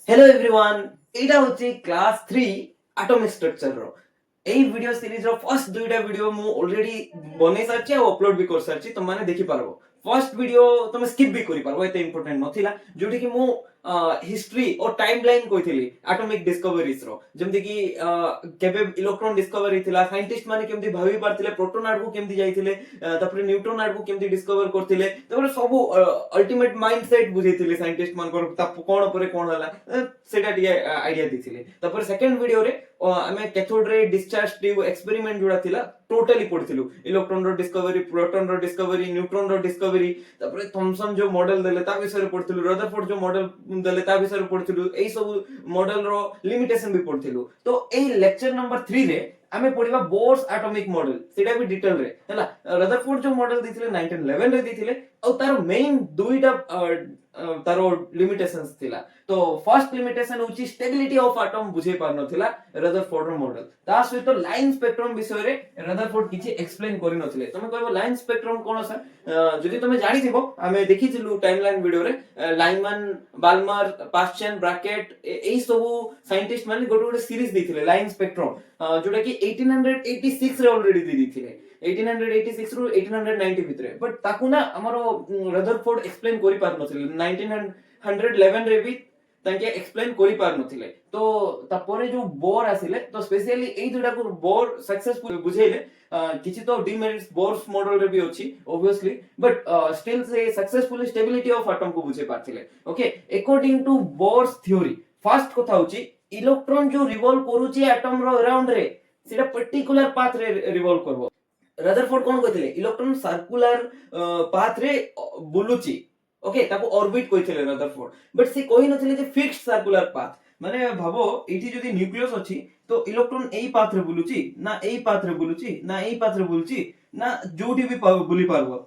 Hello everyone एटा होची class 3 atomic structure रो एई video series row first दुईटा video मु already बनै सारची आ अपलोड भी कर सारची तुम माने देखि पारबो। फर्स्ट वीडियो तुम स्किप भी करि पारबो एते इंपोर्टेंट नथिला जोठी कि मु हिस्ट्री और टाइमलाइन कहिथिली एटॉमिक डिस्कवरीज रो जेमति कि केबे इलेक्ट्रॉन डिस्कवरी थिला साइंटिस्ट माने केमति भाबी पारथिले प्रोटॉन आडकु केमति जाइथिले तापर न्यूट्रॉन आडकु केमति डिस्कवर करथिले तापर सब अल्टीमेट माइंडसेट बुझैथिले साइंटिस्ट मानकर ता कोन परे कोन हला सेटा टिके आईडिया दिथिले। तापर सेकंड वीडियो रे आमे cathode ray discharge tube experiment जोडा थिला टोटली पढिथिलु इलेक्ट्रॉन रो डिस्कवरी प्रोटॉन रो डिस्कवरी न्यूट्रॉन रो डिस्कवरी तापर थॉमसन जो मॉडल देले ता विषय रे पढिथिलु रदरफोर्ड जो मॉडल देले ता विषय रे पढिथिलु एई सब मॉडल रो लिमिटेशन भी पढिथिलु। तो एई लेक्चर नंबर 3 रे आमे पढिबा बोर्स एटॉमिक मॉडल सेटा भी डिटेल रे हला रदरफोर्ड जो मॉडल दिथिले 1911 रे दिथिले और तार मेन दुईटा तारो लिमिटेशंस थिला। तो फर्स्ट लिमिटेशन होची स्टेबिलिटी ऑफ एटम बुझे पार नथिला रदरफोर्ड रो मॉडल ता सहित लाइन स्पेक्ट्रम विषय रे रदरफोर्ड किछि एक्सप्लेन करि नथिले। तमे कहबो लाइन स्पेक्ट्रम कोन सर जदि तमे जानि थिबो आमे देखिथिलु टाइमलाइन वीडियो रे लाइनमैन बाल्मर पास्चन ब्रैकेट एई सब साइंटिस्ट माने गोटे गोटे सीरीज दिथिले लाइन स्पेक्ट्रम जोटा कि 1886 रे ऑलरेडी दी दिथिले 1886 रु 1890 भितरे बट ताकू ना हमरो रदरफोर्ड एक्सप्लेन करि पार नथिले 1911 रे भी तांके एक्सप्लेन करि पार नथिले। तो तापरे जो बोर आसिले तो स्पेशली एई दुटा को बोर सक्सेसफुल बुझेले किछि तो डिमेरिट्स बोर्स मॉडल रे भी अछि ऑब्वियसली बट स्टिल से सक्सेसफुल स्टेबिलिटी ऑफ एटम को बुझे पारथिले। Okay according to Bohr's theory first कथा होछि इलेक्ट्रॉन जो रिवॉल्व करूछि एटम रो अराउंड रे सेटा पर्टिकुलर पाथ रे रिवॉल्व करबो। रदरफोर्ड कोन कहिथिले इलेक्ट्रॉन सर्कुलर पाथ रे बुलुची ओके ताको ऑर्बिट कहिथिले रदरफोर्ड बट से कहि नथिले जे फिक्स्ड सर्कुलर पाथ माने भाबो एठी जदी न्यूक्लियस अछि तो इलेक्ट्रॉन एई पाथ रे बुलुची ना एई पाथ रे बुलुची ना एई पाथ रे बुलुची ना जोठी भी बुली पारबो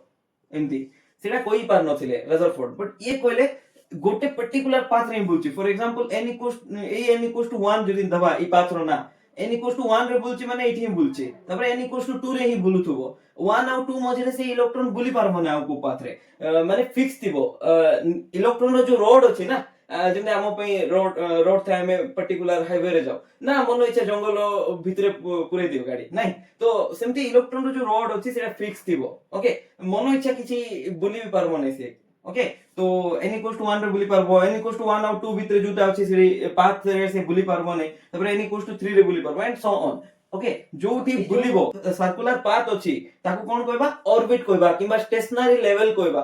एंती सेटा कहि पार नथिले रदरफोर्ड बट ये कहले गोटे पर्टिकुलर पाथ रे बुलुची फॉर एग्जांपल n = 1 जदी दबा ई पाथ रो ना n = 1 रे बुलची माने एठी बुलची तबरे n = 2 रे ही बुलुथबो 1 और 2 मझे से इलेक्ट्रॉन बुली पारबो ना को पाथ रे माने फिक्स थिबो इलेक्ट्रॉन रो जो रोड अछि ना जेने हम पे रोड था हमें पर्टिकुलर हाईवे रे जाओ ना मन इच्छा जंगल भितरे पुरे दियो गाड़ी नहीं तो सेमती इलेक्ट्रॉन रो जो रोड अछि सेटा फिक्स थिबो ओके मन इच्छा किछि बुली भी पारबो नै से ओके तो n = 1 रे बुली पारबो n = 1 और 2 भितरे जोटा अछि से पाथ रे से बुली पारबो नै तबरे n = 3 रे बुली पारबो एंड सो ऑन ओके जोठी बुलिबो सर्कुलर पाथ अछि ताको कोन कहबा ऑर्बिट कहबा किबा स्टेशनरी लेवल कहबा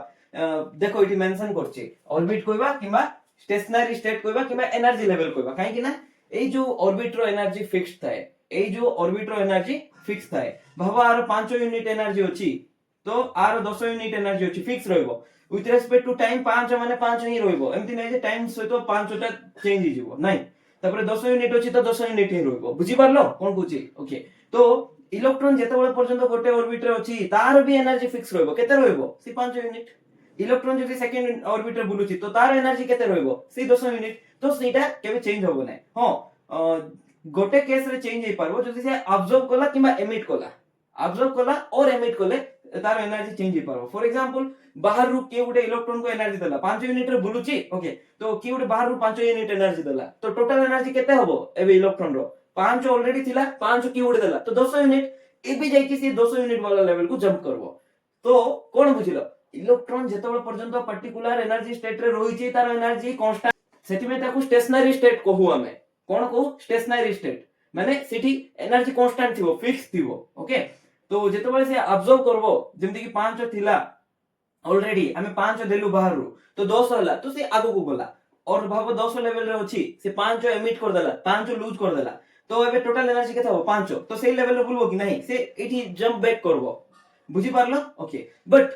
देखो इठी मेंशन करछि ऑर्बिट कहबा किबा स्टेशनरी स्टेट कहबा किबा एनर्जी लेवल कहबा काहे कि ना एई जो ऑर्बिट रो एनर्जी फिक्स्ड थाए एई जो ऑर्बिट रो एनर्जी फिक्स थाए भाबा आरो 5 यूनिट एनर्जी अछि तो आरो 10 यूनिट एनर्जी अछि फिक्स रहइबो विथ रेस्पेक्ट टू टाइम 5 माने 5 ही रहइबो एमति नै जे टाइम सहित 5 टा चेंज हि जिवो नै तापर 10 यूनिट अछि तो 10 यूनिट ही रहइबो बुझि पारलो कोन बुझि ओके तो इलेक्ट्रॉन जेतेबेले पर्यंत गोटे ऑर्बिट रे अछि तार भी एनर्जी फिक्स रहइबो केते रहइबो सी 5 यूनिट इलेक्ट्रॉन जदि सेकंड ऑर्बिट रे बुलुची तो तार एनर्जी केते रहइबो सी 10 यूनिट तो सेटा केबे चेंज होबो नै हां गोटे केस रे चेंज हे पारबो जदि से ऑब्जर्व कला किबा एमिट कला और एमिट कले तार एनर्जी चेंज हे पारबो फॉर एग्जांपल बाहर रु के गुटे इलेक्ट्रॉन को एनर्जी देला 5 यूनिट रे बुलुची ओके तो के गुटे बाहर रु 5 यूनिट एनर्जी देला तो टोटल एनर्जी केते होबो एबे इलेक्ट्रॉन रो 5 ऑलरेडी थिला 5 के गुटे देला तो 10 यूनिट एबे जाई कि से 200 यूनिट वाला लेवल को जंप करबो तो कोन बुझिलो इलेक्ट्रॉन जेतेबेले पर्यंत पर्टिकुलर एनर्जी स्टेट रे रहिछि तार एनर्जी कांस्टेंट सेति में ताकू स्टेशनरी स्टेट कहू हमें कोन कहू स्टेशनरी स्टेट माने सेठी एनर्जी कांस्टेंट थिबो फिक्स थिबो ओके तो जेतेबेले से ऑब्जर्व करबो जेमति कि 5 थिला ऑलरेडी हमें 5 देलु बाहर रु तो 10 हला तो से आगो को गला और भाबो 10 लेवल रे अछि से 5 एमिट कर देला 5 लूज कर देला तो एबे टोटल एनर्जी केते हो 5 तो सेही लेवल रे बुलबो कि नहीं से एठी जंप बैक करबो बुझी पारलो ओके बट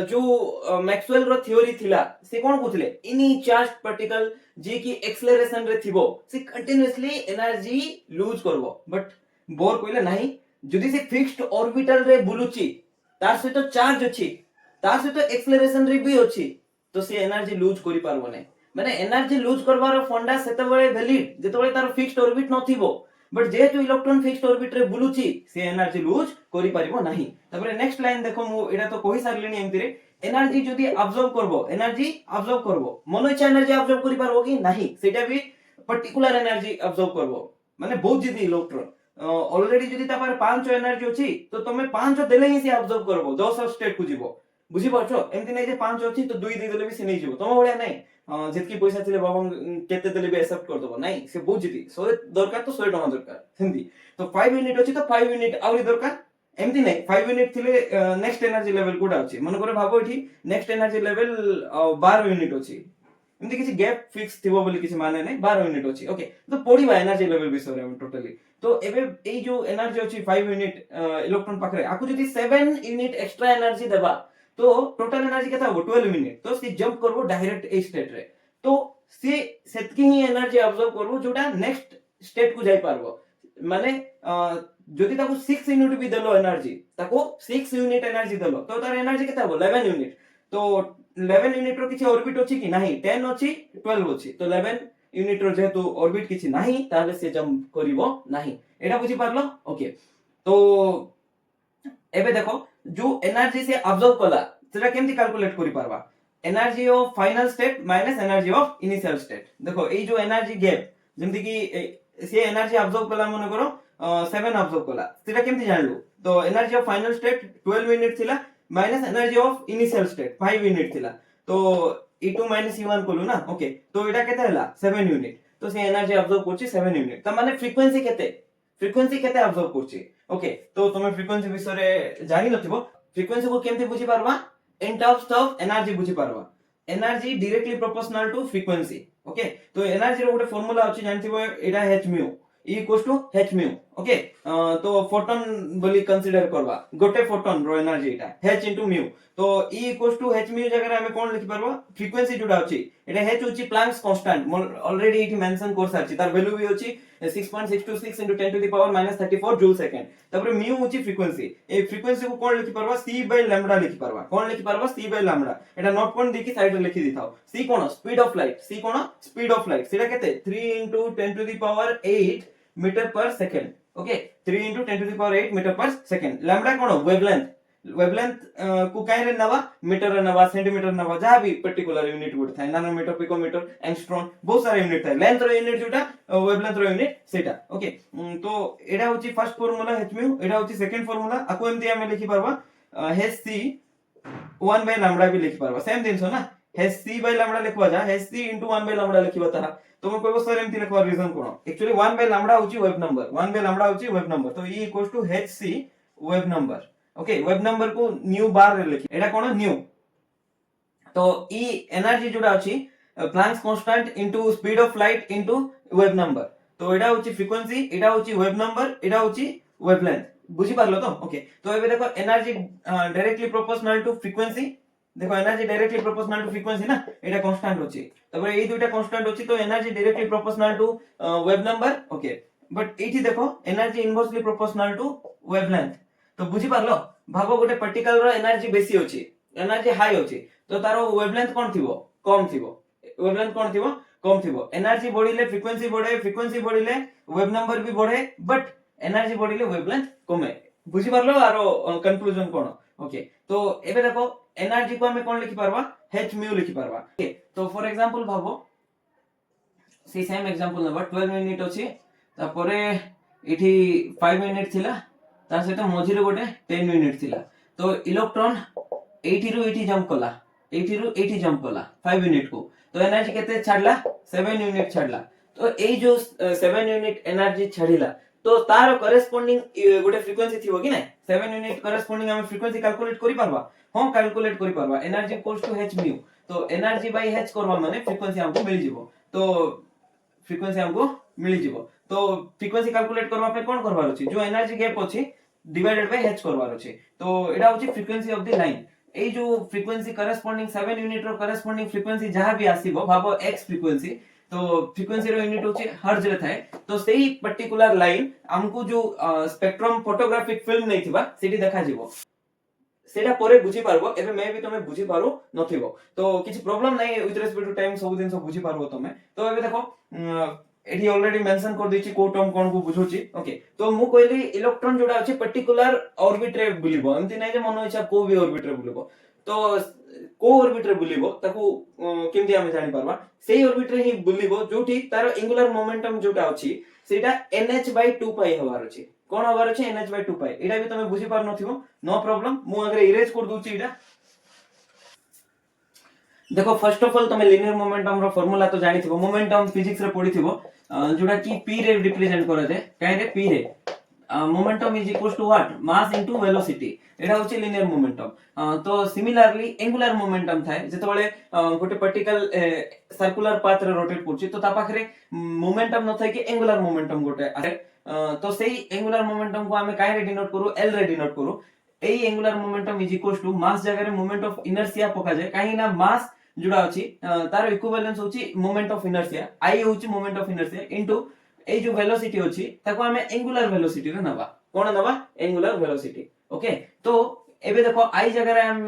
जो मैक्सवेल रो थ्योरी थिला से कोन कहथिले एनी चार्ज पार्टिकल जे कि एक्सेलरेशन रे थिबो से कंटीन्यूअसली एनर्जी लूज करबो बट बोर कहले नहीं जदि से फिक्स्ड ऑर्बिटल रे बुलुची तार सहित चार्ज अछि तार सहित एक्सेलरेशन रे भी अछि तो से एनर्जी लूज करि पारबो नै माने एनर्जी लूज करबार फंडा सेते बेले वैलिड जेते तार फिक्स्ड ऑर्बिट नथिबो बट जेहेतु इलेक्ट्रॉन फिक्स्ड ऑर्बिट रे बुलुची से एनर्जी लूज करि परिबो नाही तबरे नेक्स्ट लाइन देखो मु एटा तो कहि सारलिनी एमति रे एनर्जी जदि ऑब्जर्व करबो मन इच्छा एनर्जी ऑब्जर्व करि पारबो कि नाही सेटा भी पर्टिकुलर एनर्जी अब्जॉर्ब करबो माने बहुत जिदी इलेक्ट्रॉन ऑलरेडी जदी ता पारे 5 एनर्जी अछि तो तमे 5 देले ही से अब्जॉर्ब करबो 10 स्टेट को जीवो बुझी पाछो एमति नै जे 5 अछि तो 2 दे देले भी से नै जीवो तम बळिया नै जेतकी पैसा थिले बाबा केते देले भी एक्सेप्ट कर दबो नै से बहुत जिदी 100 दरकार तो 100 टका दरकार सेमति तो 5 यूनिट अछि तो 5 यूनिट आउरी दरकार एमती नहीं 5 यूनिट थिले नेक्स्ट एनर्जी लेवल कोडा अछि मन करे भाबो एठी नेक्स्ट एनर्जी लेवल 12 यूनिट अछि एमती किछि गैप फिक्स थिबो बोली किछि माने नै 12 यूनिट अछि ओके तो पढिबा एनर्जी लेवल विषय रे टोटली तो एबे एई जो एनर्जी अछि 5 यूनिट इलेक्ट्रॉन पाखरे आकु जदी 7 यूनिट एक्स्ट्रा एनर्जी देबा तो टोटल एनर्जी केता हो 12 यूनिट तो सी जंप करबो डायरेक्ट ए स्टेट रे तो सी सेतकी ही एनर्जी अब्सॉर्ब करबो जोटा नेक्स्ट स्टेट को जाई पारबो माने যদি তাকো 6 यूनिट भी देलो एनर्जी ताको 6 यूनिट एनर्जी देलो तो तार एनर्जी केता हो 11 यूनिट तो 11 यूनिट रो किछि ऑर्बिट अछि कि नाही 10 अछि 12 अछि तो 11 यूनिट रो जेतु ऑर्बिट किछि नाही ताले से जंप करिवो नाही एटा बुझी पारलो ओके तो एबे देखो जो एनर्जी से अब्सॉर्ब कला सेटा केमति कैलकुलेट करि पारबा energy of final state minus energy of initial state देखो एई जो एनर्जी गैप जेमति कि से एनर्जी अब्सॉर्ब कला मने करो 7 अब्सॉर्ब कला सेटा केमति जानलु तो energy of final state 12 unit थिला minus energy of initial state 5 unit थिला तो E2 E1 कोलु ना ओके तो एटा केते हला 7 यूनिट तो से एनर्जी अब्सॉर्ब करछि 7 यूनिट त माने फ्रीक्वेंसी केते अब्सॉर्ब करछि ओके तो तुमे फ्रीक्वेंसी विषय रे जानि नथिबो फ्रीक्वेंसी को केमति बुझी पारबा इन टर्म्स ऑफ एनर्जी बुझी पारबा energy directly proportional to frequency okay तो एनर्जी रो गोटे फार्मूला अछि जानथिबो एटा h mu E equals to h mu okay तो फोटोन बोली कंसीडर करबा गोटे फोटोन रो एनर्जी एटा h into म्यू तो E equals to h mu जगह हमें कोन लिखि परबो फ्रीक्वेंसी जोडा अछि एटा h होछि प्लैंक्स कांस्टेंट ऑलरेडी इठी मेंशन कर सारछि तार वैल्यू भी अछि 6.626 into 10 to the power minus 34 joule second तबरे म्यू होछि फ्रीक्वेंसी ए फ्रीक्वेंसी को कोन लिखि परबा c by लैम्बडा लिखि परबा कोन लिखि परबा c by लैम्बडा एटा नोट पॉइंट देखि साइड रे लिखि दिथाओ c कोन स्पीड ऑफ लाइट c कोन स्पीड ऑफ लाइट सेटा केते 3 into 10 to the power 8 metre per second okay 3 into 10 to the power 8 metre per second lambda कोन वेवलेंथ को काई रे नवा मीटर रे नवा सेंटीमीटर नवा जहां भी पर्टिकुलर यूनिट गुड थाय नैनोमीटर पिकोमीटर एंगस्ट्रॉम बहुत सारे यूनिट थाय लेंथ रो यूनिट जोटा वेवलेंथ रो यूनिट सेटा ओके तो एडा होची फर्स्ट फार्मूला h म्यू एडा होची सेकंड फार्मूला आको एमती हमें लिखि परबा hc 1 by लैम्बडा भी लिखि परबा सेम दिन सो ना hc by लैम्बडा लिखबा जा hc into 1 by लैम्बडा लिखबा ता तो मैं कोइ सर एमती लिखबा रीजन कोन एक्चुअली 1 by लैम्बडा होची वेव नंबर 1 by लैम्बडा होची वेव नंबर तो e equals to hc wave number okay wave number को न्यू बार रे लिखि एटा कोन न्यू तो e एनर्जी जोडा अछि Planck's constant into speed of light into wave number तो एटा होची फ्रीक्वेंसी एटा होची वेव नंबर एटा होची वेवलेंथ बुझी पारलो तो ओके तो एबे देखो energy directly proportional to frequency देखो energy directly proportional to frequency ना एटा कांस्टेंट होची तबे एई दुइटा कांस्टेंट होची तो energy directly proportional to wave number okay but एठी देखो energy inversely proportional to wavelength तो बुझी पारलो भाबो गोटे पार्टिकल रो एनर्जी बेसी होची एनर्जी हाई होची तो तारो वेवलेंथ कोन थिबो कम थिबो वेवलेंथ कोन थिबो कम थिबो एनर्जी बढ़िले फ्रीक्वेंसी बढ़िले वेव नंबर भी बढ़े बट एनर्जी बढ़िले वेवलेंथ कमे बुझी पारलो आरो कंक्लूजन कोन ओके तो एबे देखो एनर्जी को हमें कोन लिखि पारबा h म्यू लिखि पारबा ओके तो फॉर एग्जांपल भाबो से सेम एग्जांपल नंबर 12 यूनिट अछि तापरे इठी 5 यूनिट थिला तार सहित मझिरे गोटे 10 यूनिट थिला तो इलेक्ट्रॉन 80 रु 80 जंप कला 80 रु 80 जंप कला 5 यूनिट को तो एनर्जी केते छाडला 7 यूनिट छाडला तो एई जो 7 यूनिट एनर्जी छाडिला तो तार करेस्पोंडिंग गोटे फ्रीक्वेंसी थिबो कि नै 7 यूनिट करेस्पोंडिंग हम फ्रीक्वेंसी कैलकुलेट करि पारबा हां कैलकुलेट करि पारबा energy equals to h mu तो एनर्जी बाय h करबा माने फ्रीक्वेंसी हमको मिल जिवो तो फ्रीक्वेंसी हमको मिल जिवो तो फ्रीक्वेंसी कैलकुलेट करबा पे कोन करबार अछि जो एनर्जी गैप अछि डिवाइडेड बाय h करबार अछि तो एडा होछि फ्रीक्वेंसी ऑफ द लाइन ए जो फ्रीक्वेंसी करेस्पोंडिंग 7 यूनिट रो करेस्पोंडिंग फ्रीक्वेंसी जहां भी आसीबो भाबो x फ्रीक्वेंसी तो फ्रीक्वेंसी रो यूनिट होछि हर्ट्ज रे थाए तो सेही पर्टिकुलर लाइन हमको जो स्पेक्ट्रम फोटोग्राफिक फिल्म नै थिबा सेठी देखा जिवो सेटा परे बुझी पारबो एबे मे भी तमे बुझी पारो नथिबो तो किछ प्रॉब्लम नै विथ रेस्पेक्ट टू टाइम सब दिन सब बुझी पारबो तमे तो एबे देखो एठी ऑलरेडी मेंशन कर देछि को टर्म कोन को बुझोछि ओके तो मु कहली इलेक्ट्रॉन जोडा अछि पर्टिकुलर ऑर्बिट रे बुलिबो एमति नै जे मन इच्छा को भी ऑर्बिट रे बुलिबो तो को ऑर्बिट रे बुलिबो ताको केमति हम जानि परबा सेही ऑर्बिट रे ही बुलिबो जोठी तार एंगुलर मोमेंटम जोटा अछि सेटा nh/2 पाई हवार अछि कोन हवार अछि nh/2 पाई एटा भी तमे बुझी पार नथिबो नो प्रॉब्लम मु अगर इरेज कर दूची एटा देखो फर्स्ट ऑफ ऑल तमे लिनियर मोमेंटम रो फार्मूला तो जानि थिबो मोमेंटम फिजिक्स रे पढिथिबो जोटा की p रे रिप्रेजेंट करा जाय काहे रे p रे momentum is equals to what mass into velocity एटा होची लिनियर मोमेंटम तो सिमिलरली एंगुलर मोमेंटम थाए जेतबेले गोटे पार्टिकल सर्कुलर पाथ रे रोटेट करछि तो ता पाखरे मोमेंटम न थाए कि एंगुलर मोमेंटम गोटे आसे तो सेही एंगुलर मोमेंटम को हमें काहे रे डिनोट करू l रे डिनोट करू एई angular momentum is equals to mass जगह रे मोमेंट ऑफ इनर्शिया पका जाय काहे ना मास जुड़ा अछि तार इक्विवेलेंस होची मोमेंट ऑफ इनर्शिया i होची मोमेंट ऑफ इनर्शिया इनटू ए जो वेलोसिटी अछि ताको हमें एंगुलर वेलोसिटी रे नबा कोन नबा एंगुलर वेलोसिटी ओके तो एबे देखो आई जगह रे हम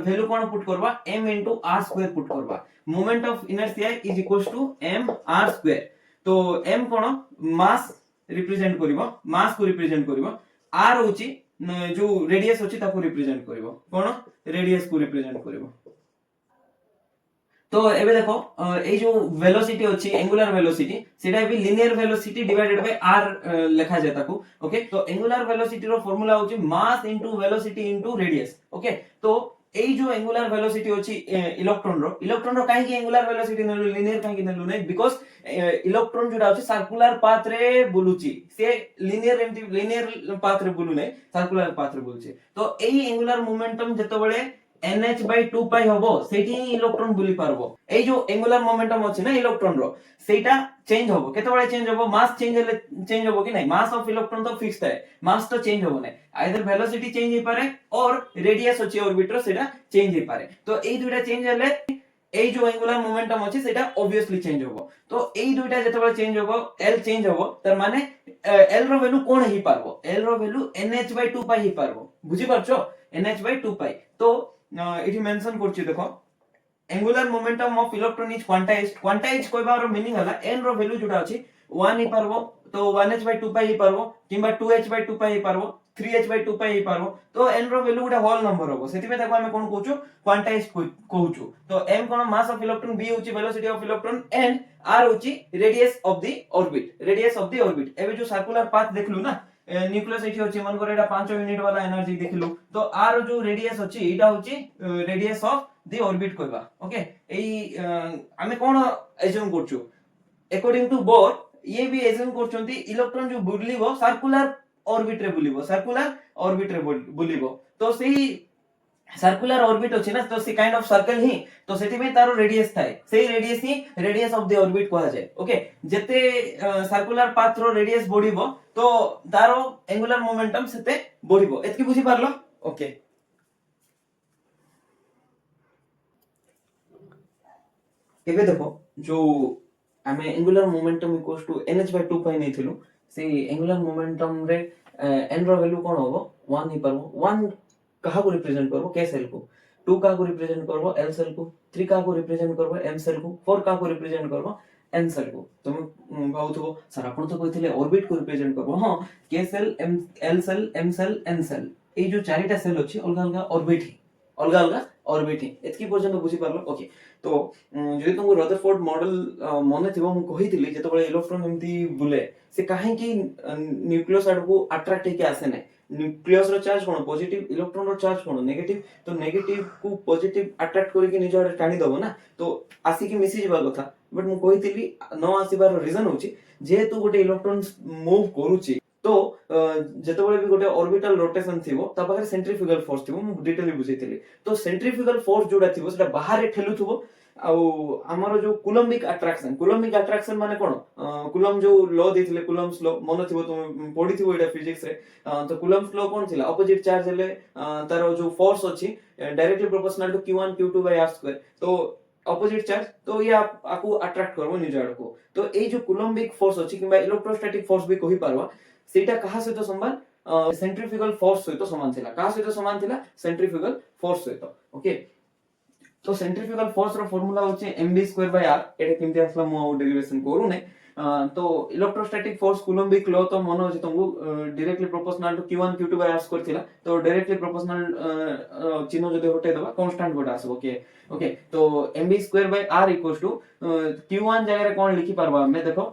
वैल्यू कोन पुट करबा m r स्क्वायर पुट करबा moment of inertia is equals to m r square तो m कोन मास रिप्रेजेंट करिवो मास को रिप्रेजेंट करिवो r होची जो रेडियस होची ताको रिप्रेजेंट करिवो कोन रेडियस को रिप्रेजेंट करिवो तो एबे देखो ए जो वेलोसिटी अछि एंगुलर वेलोसिटी सेटा भी linear velocity divided by r लिखा जाय ताको ओके तो एंगुलर वेलोसिटी रो फार्मूला होछि mass into velocity into radius okay तो ए जो एंगुलर वेलोसिटी अछि इलेक्ट्रॉन रो काहे कि एंगुलर वेलोसिटी नलु लिनियर काहे कि नलु नै बिकॉज़ इलेक्ट्रॉन जोडा अछि सर्कुलर पाथ रे बुलुची से लिनियर पाथ रे बुलु नै सर्कुलर पाथ रे बुलुची तो एई एंगुलर मोमेंटम जेतबेले nh/2 पाई होबो सेठी इलेक्ट्रॉन बुली पारबो ए जो एंगुलर मोमेंटम अछि ना इलेक्ट्रॉन रो सेटा चेंज होबो केतबेले चेंज होबो मास चेंज होबो कि नै मास ऑफ इलेक्ट्रॉन तो फिक्स्ड है मास तो चेंज होबो नै आइदर वेलोसिटी चेंज हे पारे और रेडियस अछि ऑर्बिट रो सेटा चेंज हे पारे तो ए दुइटा चेंज हेले ए जो एंगुलर मोमेंटम अछि सेटा ऑब्वियसली चेंज होबो तो ए दुइटा जेतबेले चेंज होबो l चेंज होबो तर माने l रो वैल्यू कोन हे पारबो l रो वैल्यू nh/2 पाई हे पारबो बुझी परछो nh/2 पाई तो इठी मेंशन करछि देखो angular momentum of electron is quantize कोइबार मीनिंग हला n रो वैल्यू जोटा अछि 1 ही पारबो तो 1h/2 पाई ही पारबो किबा 2h/2 पाई ही पारबो 3h/2 पाई ही पारबो तो n रो वैल्यू गुटा होल नंबर होबो सेति पे ताको हम कोन कहउछु क्वांटाइज कहउछु तो m कोन मास ऑफ इलेक्ट्रॉन b होछि velocity of electron n r होछि रेडियस ऑफ द ऑर्बिट एबे जो सर्कुलर पाथ देखलु ना न्यूक्लियस एठी होछि मन करे एटा 5 यूनिट वाला एनर्जी देखलु तो r जो रेडियस होछि एटा होछि रेडियस ऑफ द ऑर्बिट कहबा ओके एई हमें कोन एज्यूम करछु अकॉर्डिंग टू बोर ये भी एज्यूम करछंती इलेक्ट्रॉन जो बुलिबो सर्कुलर ऑर्बिट रे बुलिबो तो सेही सर्कुलर ऑर्बिट अछि ना तो सी काइंड ऑफ सर्कल ही तो सेति में तारो रेडियस थाए सेही radius he radius of the orbit कहा जाय ओके जते सर्कुलर पाथ रो रेडियस बढ़िबो तो तारो एंगुलर मोमेंटम सेते बढ़िबो एतकी बुझी पारलो ओके एबे देखो जो हमें angular momentum equals to nh/2 pi नै थिलु से एंगुलर मोमेंटम रे n रो वैल्यू कोन होबो 1 ही परबो 1 कहा को रिप्रेजेंट करबो k सेल को 2 कहा को रिप्रेजेंट करबो l सेल को 3 कहा को रिप्रेजेंट करबो m सेल को 4 कहा को रिप्रेजेंट करबो n सेल को तुम भाउथबो सर आपण तो कहिथिले ऑर्बिट को रिप्रेजेंट करबो हां k shell m l shell m shell n shell ए जो चारिटा सेल अछि अलग अलग ऑर्बिट ही एतकी पर्यंत बुझी पारलो ओके तो जदि तुमको रदरफोर्ड मॉडल मने थिबो मु कहिथिली जेतबळे इलेक्ट्रॉन एमती बुले से काहे कि न्यूक्लियस आड को अट्रैक्ट के आसे नै न्यूक्लियस रो चार्ज कोन पॉजिटिव इलेक्ट्रॉन रो चार्ज कोन नेगेटिव तो नेगेटिव को पॉजिटिव अट्रैक्ट करि कि निज आड टाणी दबो ना तो आसी कि मिसी जेबा कथा बट मु कहिथिली न आसीबार रीजन होची जेहेतु गोटे इलेक्ट्रॉन मूव करूची तो जेतबळे भी गोटे ऑर्बिटल रोटेशन थिबो ता पाखरे सेंट्रीफ्यूगल फोर्स थिबो मु डिटेली बुझैतिली तो सेंट्रीफ्यूगल फोर्स जोडा थिबो सेटा बाहर ठेलुथबो आ हमर जो कूलम्बिक अट्रैक्शन माने कोन कूलम जो लॉ देथिले कूलम्स लॉ मन थिबो तुम पढिथिबो एटा फिजिक्स रे तो कूलम्स लॉ कोन थिला ऑपोजिट चार्ज हेले तारो जो फोर्स अछि directly proportional to q1 q2 by r2 तो ऑपोजिट चार्ज तो ये आपको अट्रैक्ट करबो निज आड़ को तो ए जो कूलम्बिक फोर्स अछि किबा इलेक्ट्रोस्टैटिक फोर्स भी कहि पारबा सेटा कहा सहित समान सेंट्रीफ्यूगल फोर्स सहित समान थिला कहा सहित समान थिला सेंट्रीफ्यूगल फोर्स सहित ओके तो सेंट्रीफ्यूगल फोर्स रो फार्मूला होचे mv2/r एटा केमते आसला मु डेरिवेशन करू नै तो इलेक्ट्रोस्टैटिक फोर्स कूलम्बिक लॉ तो मन अछि तुमको directly proportional to q1 q2 by r square थिला तो डायरेक्टली प्रोपोर्शनल चिन्ह जदि हटे दबा कांस्टेंट गोटा आसबो के ओके तो mv square by r equals to q1 जगह रे कोन लिखि परबा हमें देखो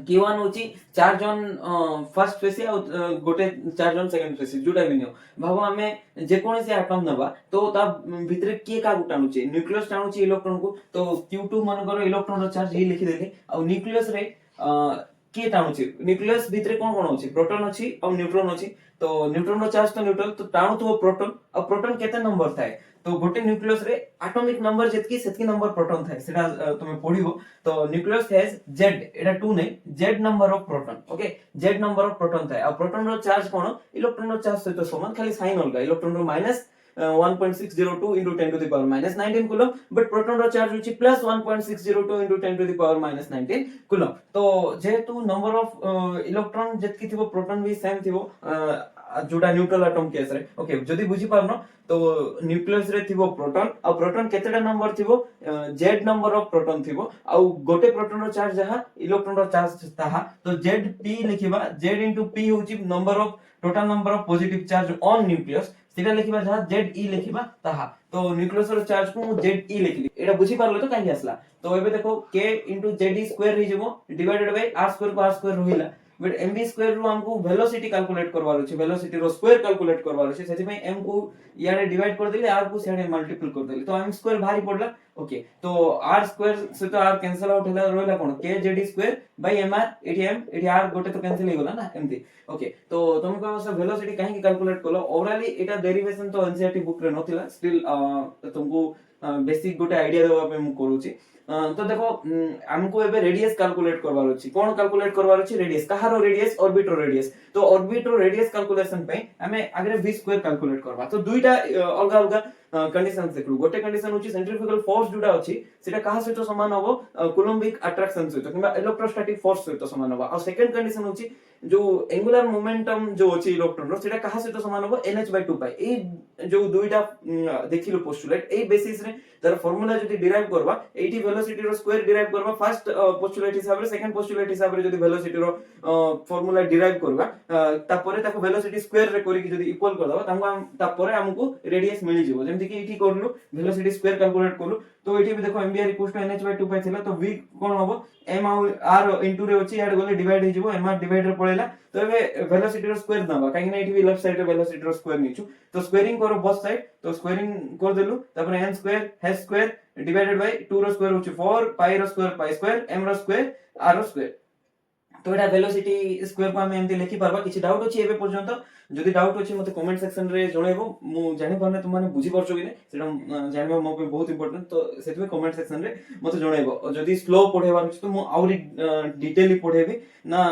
Q1 होची 4 जन फर्स्ट फेस आ गोटे 4 जन सेकंड फेस जोटा भी नियो भाबो हमें जे कोन से एटम नबा तो ता भितरे के का टाणुचे न्यूक्लियस टाणुचे इलेक्ट्रॉन को तो Q2 मन करो इलेक्ट्रॉन रो चार्ज ये लिखि देले आ न्यूक्लियस रे के टाणुचे न्यूक्लियस भितरे कोन कोन होची प्रोटॉन अछि और न्यूट्रॉन अछि तो न्यूट्रॉन रो चार्ज तो न्यूट्रल तो टाणु तो प्रोटॉन और प्रोटॉन केते नंबर थाए तो गोटे न्यूक्लियस रे एटॉमिक नंबर जेतकी सेतकी नंबर प्रोटॉन थाए सेटा तुमे पढिबो तो न्यूक्लियस हैज z एटा 2 नै z number of proton okay z number of proton थाए और प्रोटॉन रो चार्ज कोन इलेक्ट्रॉन रो चार्ज सहित समान खाली साइन अलगा electron rho minus 1.602 into 10 to the power minus 19 coulomb but proton रो चार्ज होची plus 1.602 into 10 to the power minus 19 coulomb तो जेहेतु नंबर ऑफ इलेक्ट्रॉन जेतकी थिबो प्रोटॉन भी सेम थिबो जोटा न्यूट्रल एटम केस रे ओके जदी बुझी पारनो तो न्यूक्लियस रे थिबो प्रोटॉन और प्रोटॉन केतेटा नंबर थिबो z नंबर ऑफ प्रोटॉन थिबो आ गोटे प्रोटॉन रो चार्ज जहा इलेक्ट्रॉन रो चार्ज ताहा तो zp लिखिबा z into p होची number of total number of positive charge on nucleus सेटा लिखिबा जहा ze लिखिबा ताहा तो न्यूक्लियस रो चार्ज को ze लिखिली एटा बुझी पारलो तो काहे आसला तो एबे देखो k into ze स्क्वायर हि जेबो डिवाइडेड बाय r स्क्वायर को r स्क्वायर रहिला बट mv स्क्वायर रो हमको वेलोसिटी कैलकुलेट करवार अछि वेलोसिटी रो स्क्वायर कैलकुलेट करवार अछि सेति में m को याडे डिवाइड कर देले r को सेडे मल्टीपल कर देले तो m स्क्वायर भारी पड़ला ओके तो r स्क्वायर से तो r कैंसिल आउट होला रोइला कोन k z square by mr eighty m eighty r गोटे तो कैंसिल हे गेला ना एमती ओके तो तुमको से वेलोसिटी काहे कैलकुलेट करलो ओवरऑली एटा डेरिवेशन तो एनसीईआरटी बुक रे नथिला स्टिल तुमको बेसिक गोटे आईडिया देबा पे मु करूची तो देखो हमको एबे रेडियस कैलकुलेट करवार अछि कोन कैलकुलेट करवार अछि रेडियस कहारो रेडियस ऑर्बिट रो रेडियस तो ऑर्बिट रो रेडियस कैलकुलेशन पे हमें आगे v स्क्वायर कैलकुलेट करबा तो दुईटा अलगा अलगा कंडीशन देखलु गोटे कंडीशन होची सेंट्रीफ्यूगल फोर्स जुडा अछि सेटा कहा सहित समान होबो कूलम्बिक अट्रैक्शन सहित किबा इलेक्ट्रोस्टैटिक फोर्स सहित समान होबो और सेकंड कंडीशन होची जो एंगुलर मोमेंटम जो अछि इलेक्ट्रॉन रो सेटा कहा सहित समान होबो nh/2π ए जो दुईटा देखिलो पोस्टुलेट ए बेसिस रे तार फार्मूला जदी डिराइव करबा एटी वेलोसिटी रो स्क्वायर डिराइव करबा फर्स्ट पोस्टुलेट हिसाब रे सेकंड पोस्टुलेट हिसाब रे जदी वेलोसिटी रो फार्मूला डिराइव करबा तापरे ताको वेलोसिटी स्क्वायर रे करी जदी इक्वल कर दबा ताको तापरे हमकु रेडियस मिली जिवो जेमति कि एठी करलु वेलोसिटी स्क्वायर कैलकुलेट करलु तो एठी भी देखो mvr nh/2π थिला तो v कोन होबो m r इनटू रे अछि एड गले डिवाइड हे जिवो mr डिवाइड रे पळेला तो एबे वेलोसिटी रो स्क्वायर दबा काहे ना एठी भी लेफ्ट साइड रे वेलोसिटी रो स्क्वायर निचु तो स्क्वायरिंग करो बोथ साइड तो स्क्वायरिंग कर देलु तापर n square h square divided by 2 रो स्क्वायर होछि 4 पाई रो स्क्वायर पाई स्क्वायर m रो स्क्वायर r रो स्क्वायर तो एटा वेलोसिटी स्क्वायर को हम एमती लिखि परबा किछि डाउट अछि एबे पर्यंत जदि डाउट अछि मते कमेंट सेक्शन रे जणेबो मु जानि परने तुम माने बुझी परछो कि नै सेटा जानबा मो पे बहुत इंपोर्टेंट तो सेति कमेंट सेक्शन रे मते जणेबो जदि स्लो पढेबार अछि तो मु आउरी डिटेली पढेबी ना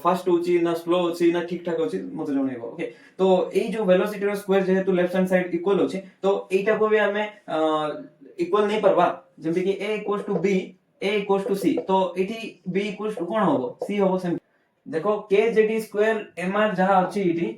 फास्ट होछि ना स्लो होछि ना ठीक ठाक होछि मते जणेबो ओके तो एई जो वेलोसिटी रो स्क्वायर जेहेतु लेफ्ट हैंड साइड इक्वल होछि तो एटा को भी हमें इक्वल नै परबा जेमति कि a = b a = c तो एठी b = कोन होबो c होबो सेम देखो kz स्क्वायर mr जहा अछि इटी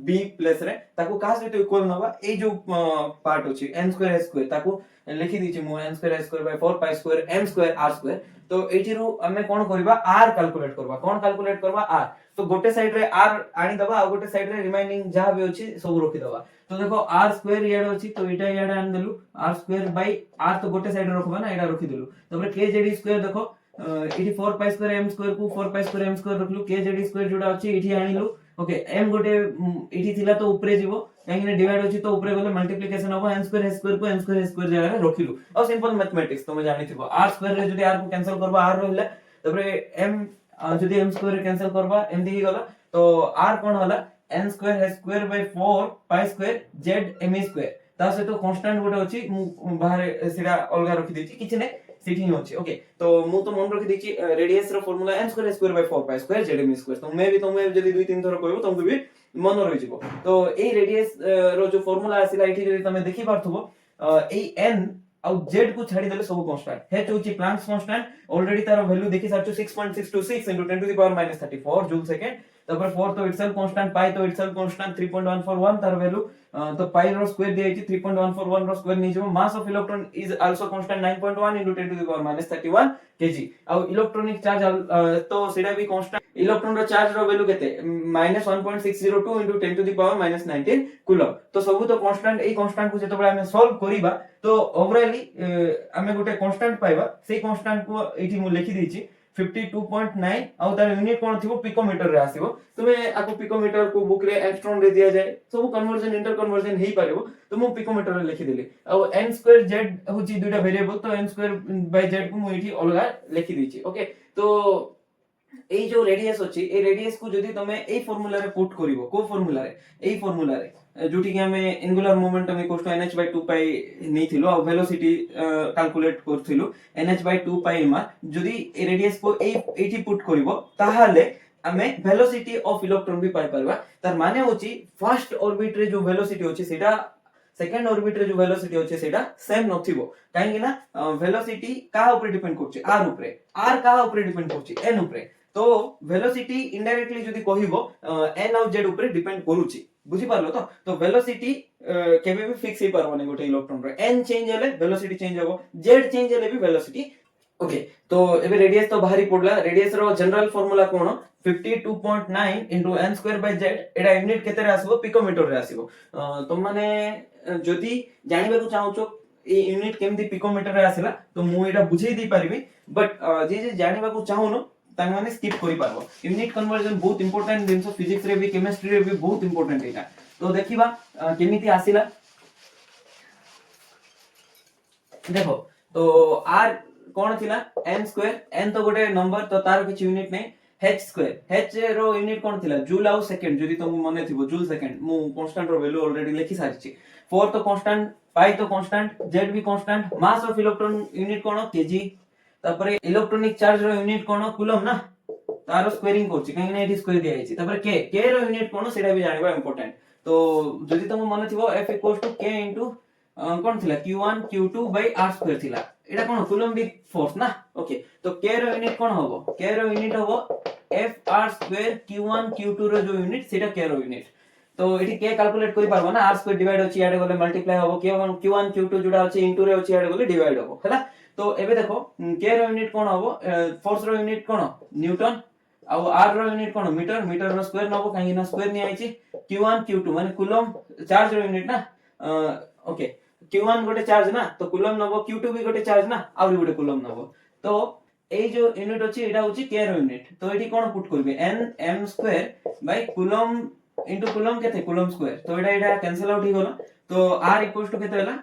b प्लेस रे ताको का सहित इक्वल नबा ए जो पार्ट अछि n स्क्वायर s स्क्वायर ताको लिखि दिछि मु n square s square by 4 pi square m square r square तो एठी रो हमें कोन करबा r कैलकुलेट करबा कोन कैलकुलेट करबा r तो गोटे साइड रे r आनी दबा आ गोटे साइड रे रिमेनिंग जहा भी अछि सब रखि दबा तो देखो r स्क्वायर याड अछि तो एटा याड आन देलु r स्क्वायर बाय r तो गोटे साइड रे रखबा ना एटा रखि देलु तबरे kz स्क्वायर देखो इटी 4 पाई स्क्वायर m स्क्वायर को 4 पाई स्क्वायर m स्क्वायर रखलु kz स्क्वायर जोडा अछि इठी आनिलु ओके m गोटे इठी थिला तो ऊपरे जीवो काहे डिवाइड अछि तो ऊपरे गले मल्टीप्लिकेशन होबो n स्क्वायर h स्क्वायर को m स्क्वायर h स्क्वायर जगह रे रखिलु और सिंपल मैथमेटिक्स तुम जानि थिबो r स्क्वायर रे जदी r को कैंसिल करबा r रहला तबरे m जदी m स्क्वायर कैंसिल करबा एमदी ही गला तो r कोन होला n square h square by 4 pi square z m square ता से तो कांस्टेंट गोटे अछि बाहर सेडा अलगा रखि देछि किछ नै सेठी होछि ओके तो मु तो मन रखि देछि रेडियस रो formula n square h square by 4 pi square z m square तो मे भी तुम जदी 2-3 थर कहबो तुमको भी मन रहि जिवो तो ए रेडियस रो जो फार्मूला आसिला एठी जदी तमे देखि पारथबो ए n आउ z को छाडी देले सब कांस्टेंट h होछि प्लैंक्स कांस्टेंट ऑलरेडी तार वैल्यू देखि सारछु 6.626 into 10 to the power minus 34 joule second তারপরে 4 তো ইটসেলফ কনস্ট্যান্ট, পাই তো ইটসেলফ কনস্ট্যান্ট 3.141 তার ভ্যালু, তো পাই র স্কয়ার দিয়ে দিয়েছি 3.141 র স্কয়ার নিয়ে যাব। Mass of electron is also constant 9.1 * 10 to the power -31 KG. আর ইলেক্ট্রনিক চার্জ তো সেটা भी কনস্ট্যান্ট, ইলেক্ট্রন র চার্জ র ভ্যালু কেতে -1.602 * 10 টু দি পাওয়ার -19 কুলম। তো সবু তো কনস্ট্যান্ট, এই কনস্ট্যান্ট কু যেতବେଳେ ଆମେ সলভ করিবা তো ওভারঅলি ଆମେ ଗୋଟେ কনস্ট্যান্ট পাইবা। সেই কনস্ট্যান্ট কু এটি মু লিখি ଦେଇଛି 52.9 ଆଉ ତାର ୟୁନିଟ কোন থিবো পিকোমিটার রে আসিবো। তুমি আকু পিকোমিটার কু বুক রে এংস্ট্রম রে দিয়া যায়, ସବୁ কনভার্জন ইন্টার কনভার্জন হেই পারিবো। তো মু পিকোমিটার রে লিখি দেলি। ଆଉ n স্কয়ার z হচ্ছে দুইটা ভেরিয়েবল, তো n স্কয়ার বাই z কু মু এটি অলগা লিখি ଦେଇଛି। ওকে, তো এই যে রেডিয়াস আছে, এই রেডিয়াস কু যদি তুমি এই ফর্মুলা রে পুট করিবো, কো ফর্মুলা রে, এই ফর্মুলা রে जोटी कि हमें angular momentum equals to nh/2 pi नेथिलो और वेलोसिटी कैलकुलेट करथिलो nh/2 पाई मा। जदी ए रेडियस को एटी पुट करिवो ताहाले हमें वेलोसिटी ऑफ इलेक्ट्रॉन भी पाई परबा। तार माने होची फर्स्ट ऑर्बिट रे जो वेलोसिटी होची सेटा सेकंड ऑर्बिट रे जो वेलोसिटी होची सेटा सेम नथिबो, काहेकि ना वेलोसिटी का ऊपर डिपेंड करछि r ऊपर, r का ऊपर डिपेंड करछि n ऊपर। तो वेलोसिटी इनडायरेक्टली जदी कहिबो n और z ऊपर डिपेंड करूछि, बुझी पारलो तो। तो वेलोसिटी केबे भी फिक्स ही परबने गोटे इलेक्ट्रॉन रे, n चेंज हेले वेलोसिटी चेंज होबो, z चेंज हेले भी वेलोसिटी। ओके, तो एबे रेडियस तो बाहरी पड़ला। रेडियस रो जनरल फार्मूला कोन 52.9 * n² / z, एडा यूनिट केते रे आसीबो, पिकोमीटर रे आसीबो। तुम माने जदी जानिबा को चाहौचो ए यूनिट केमदी पिकोमीटर रे आसीला तो मु एडा बुझेई दी पारिबी, बट जे जे जानिबा को चाहूनो तां माने स्किप करि पारबो। यूनिट कन्वर्जन बहुत इंपोर्टेंट जिंस फिजिक्स रे भी केमिस्ट्री रे भी बहुत इंपोर्टेंट एटा। तो देखिबा केमिति आसीला देखो। तो r कोन थिला n², n तो गोटे नंबर, तो तार किछ यूनिट नै। h², h रो यूनिट कोन थिला जूल आउ सेकंड, जदी तुम मने थिबो जूल सेकंड, मु कांस्टेंट रो वैल्यू ऑलरेडी लिखि सारिछि। 4 तो कांस्टेंट, पाई तो कांस्टेंट, z भी constant. Mass of electron unit cone KG. तापरे इलेक्ट्रॉनिक चार्ज रो यूनिट कोन कूलम ना, तारो स्क्वेयरिंग करछि काहे ना एटी स्क्वेयर दिया आइछि। तापरे k रो यूनिट कोन सेटा भी जानिबा इंपोर्टेंट। तो जदी तुम मने थिबो f = k * कोन थिला q1 q2 / r² थिला, एटा कोन कूलम्बिक फोर्स ना। ओके, तो k रो यूनिट कोन होबो, k रो यूनिट होबो fr² q1 q2 रो जो यूनिट सेटा k रो यूनिट। तो एटी k कैलकुलेट करि पारबो ना, r² डिवाइड होछि याडे गले मल्टीप्लाई होबो, q1 q2 जोडा होछि इनटू रे होछि याडे गले डिवाइड होबो हैला। तो एबे देखो k रो यूनिट कोन होबो, फोर्स रो यूनिट कोन न्यूटन, आ r रो यूनिट कोन मीटर, मीटर रो स्क्वायर नबो काहे ना स्क्वायर नि आइछि। q1 q2 माने कूलम चार्ज रो यूनिट ना। ओके, q1 गोटे चार्ज ना, तो कूलम नबो, q2 भी गोटे चार्ज ना, आ गोटे कूलम नबो। तो এই जो यूनिट अछि एटा होछि k रो यूनिट। तो एटी कोन पुट करबे n m² / coulomb into coulomb केते कूलम स्क्वायर। तो एटा कैंसिल आउट ही गलो। तो r = केते होला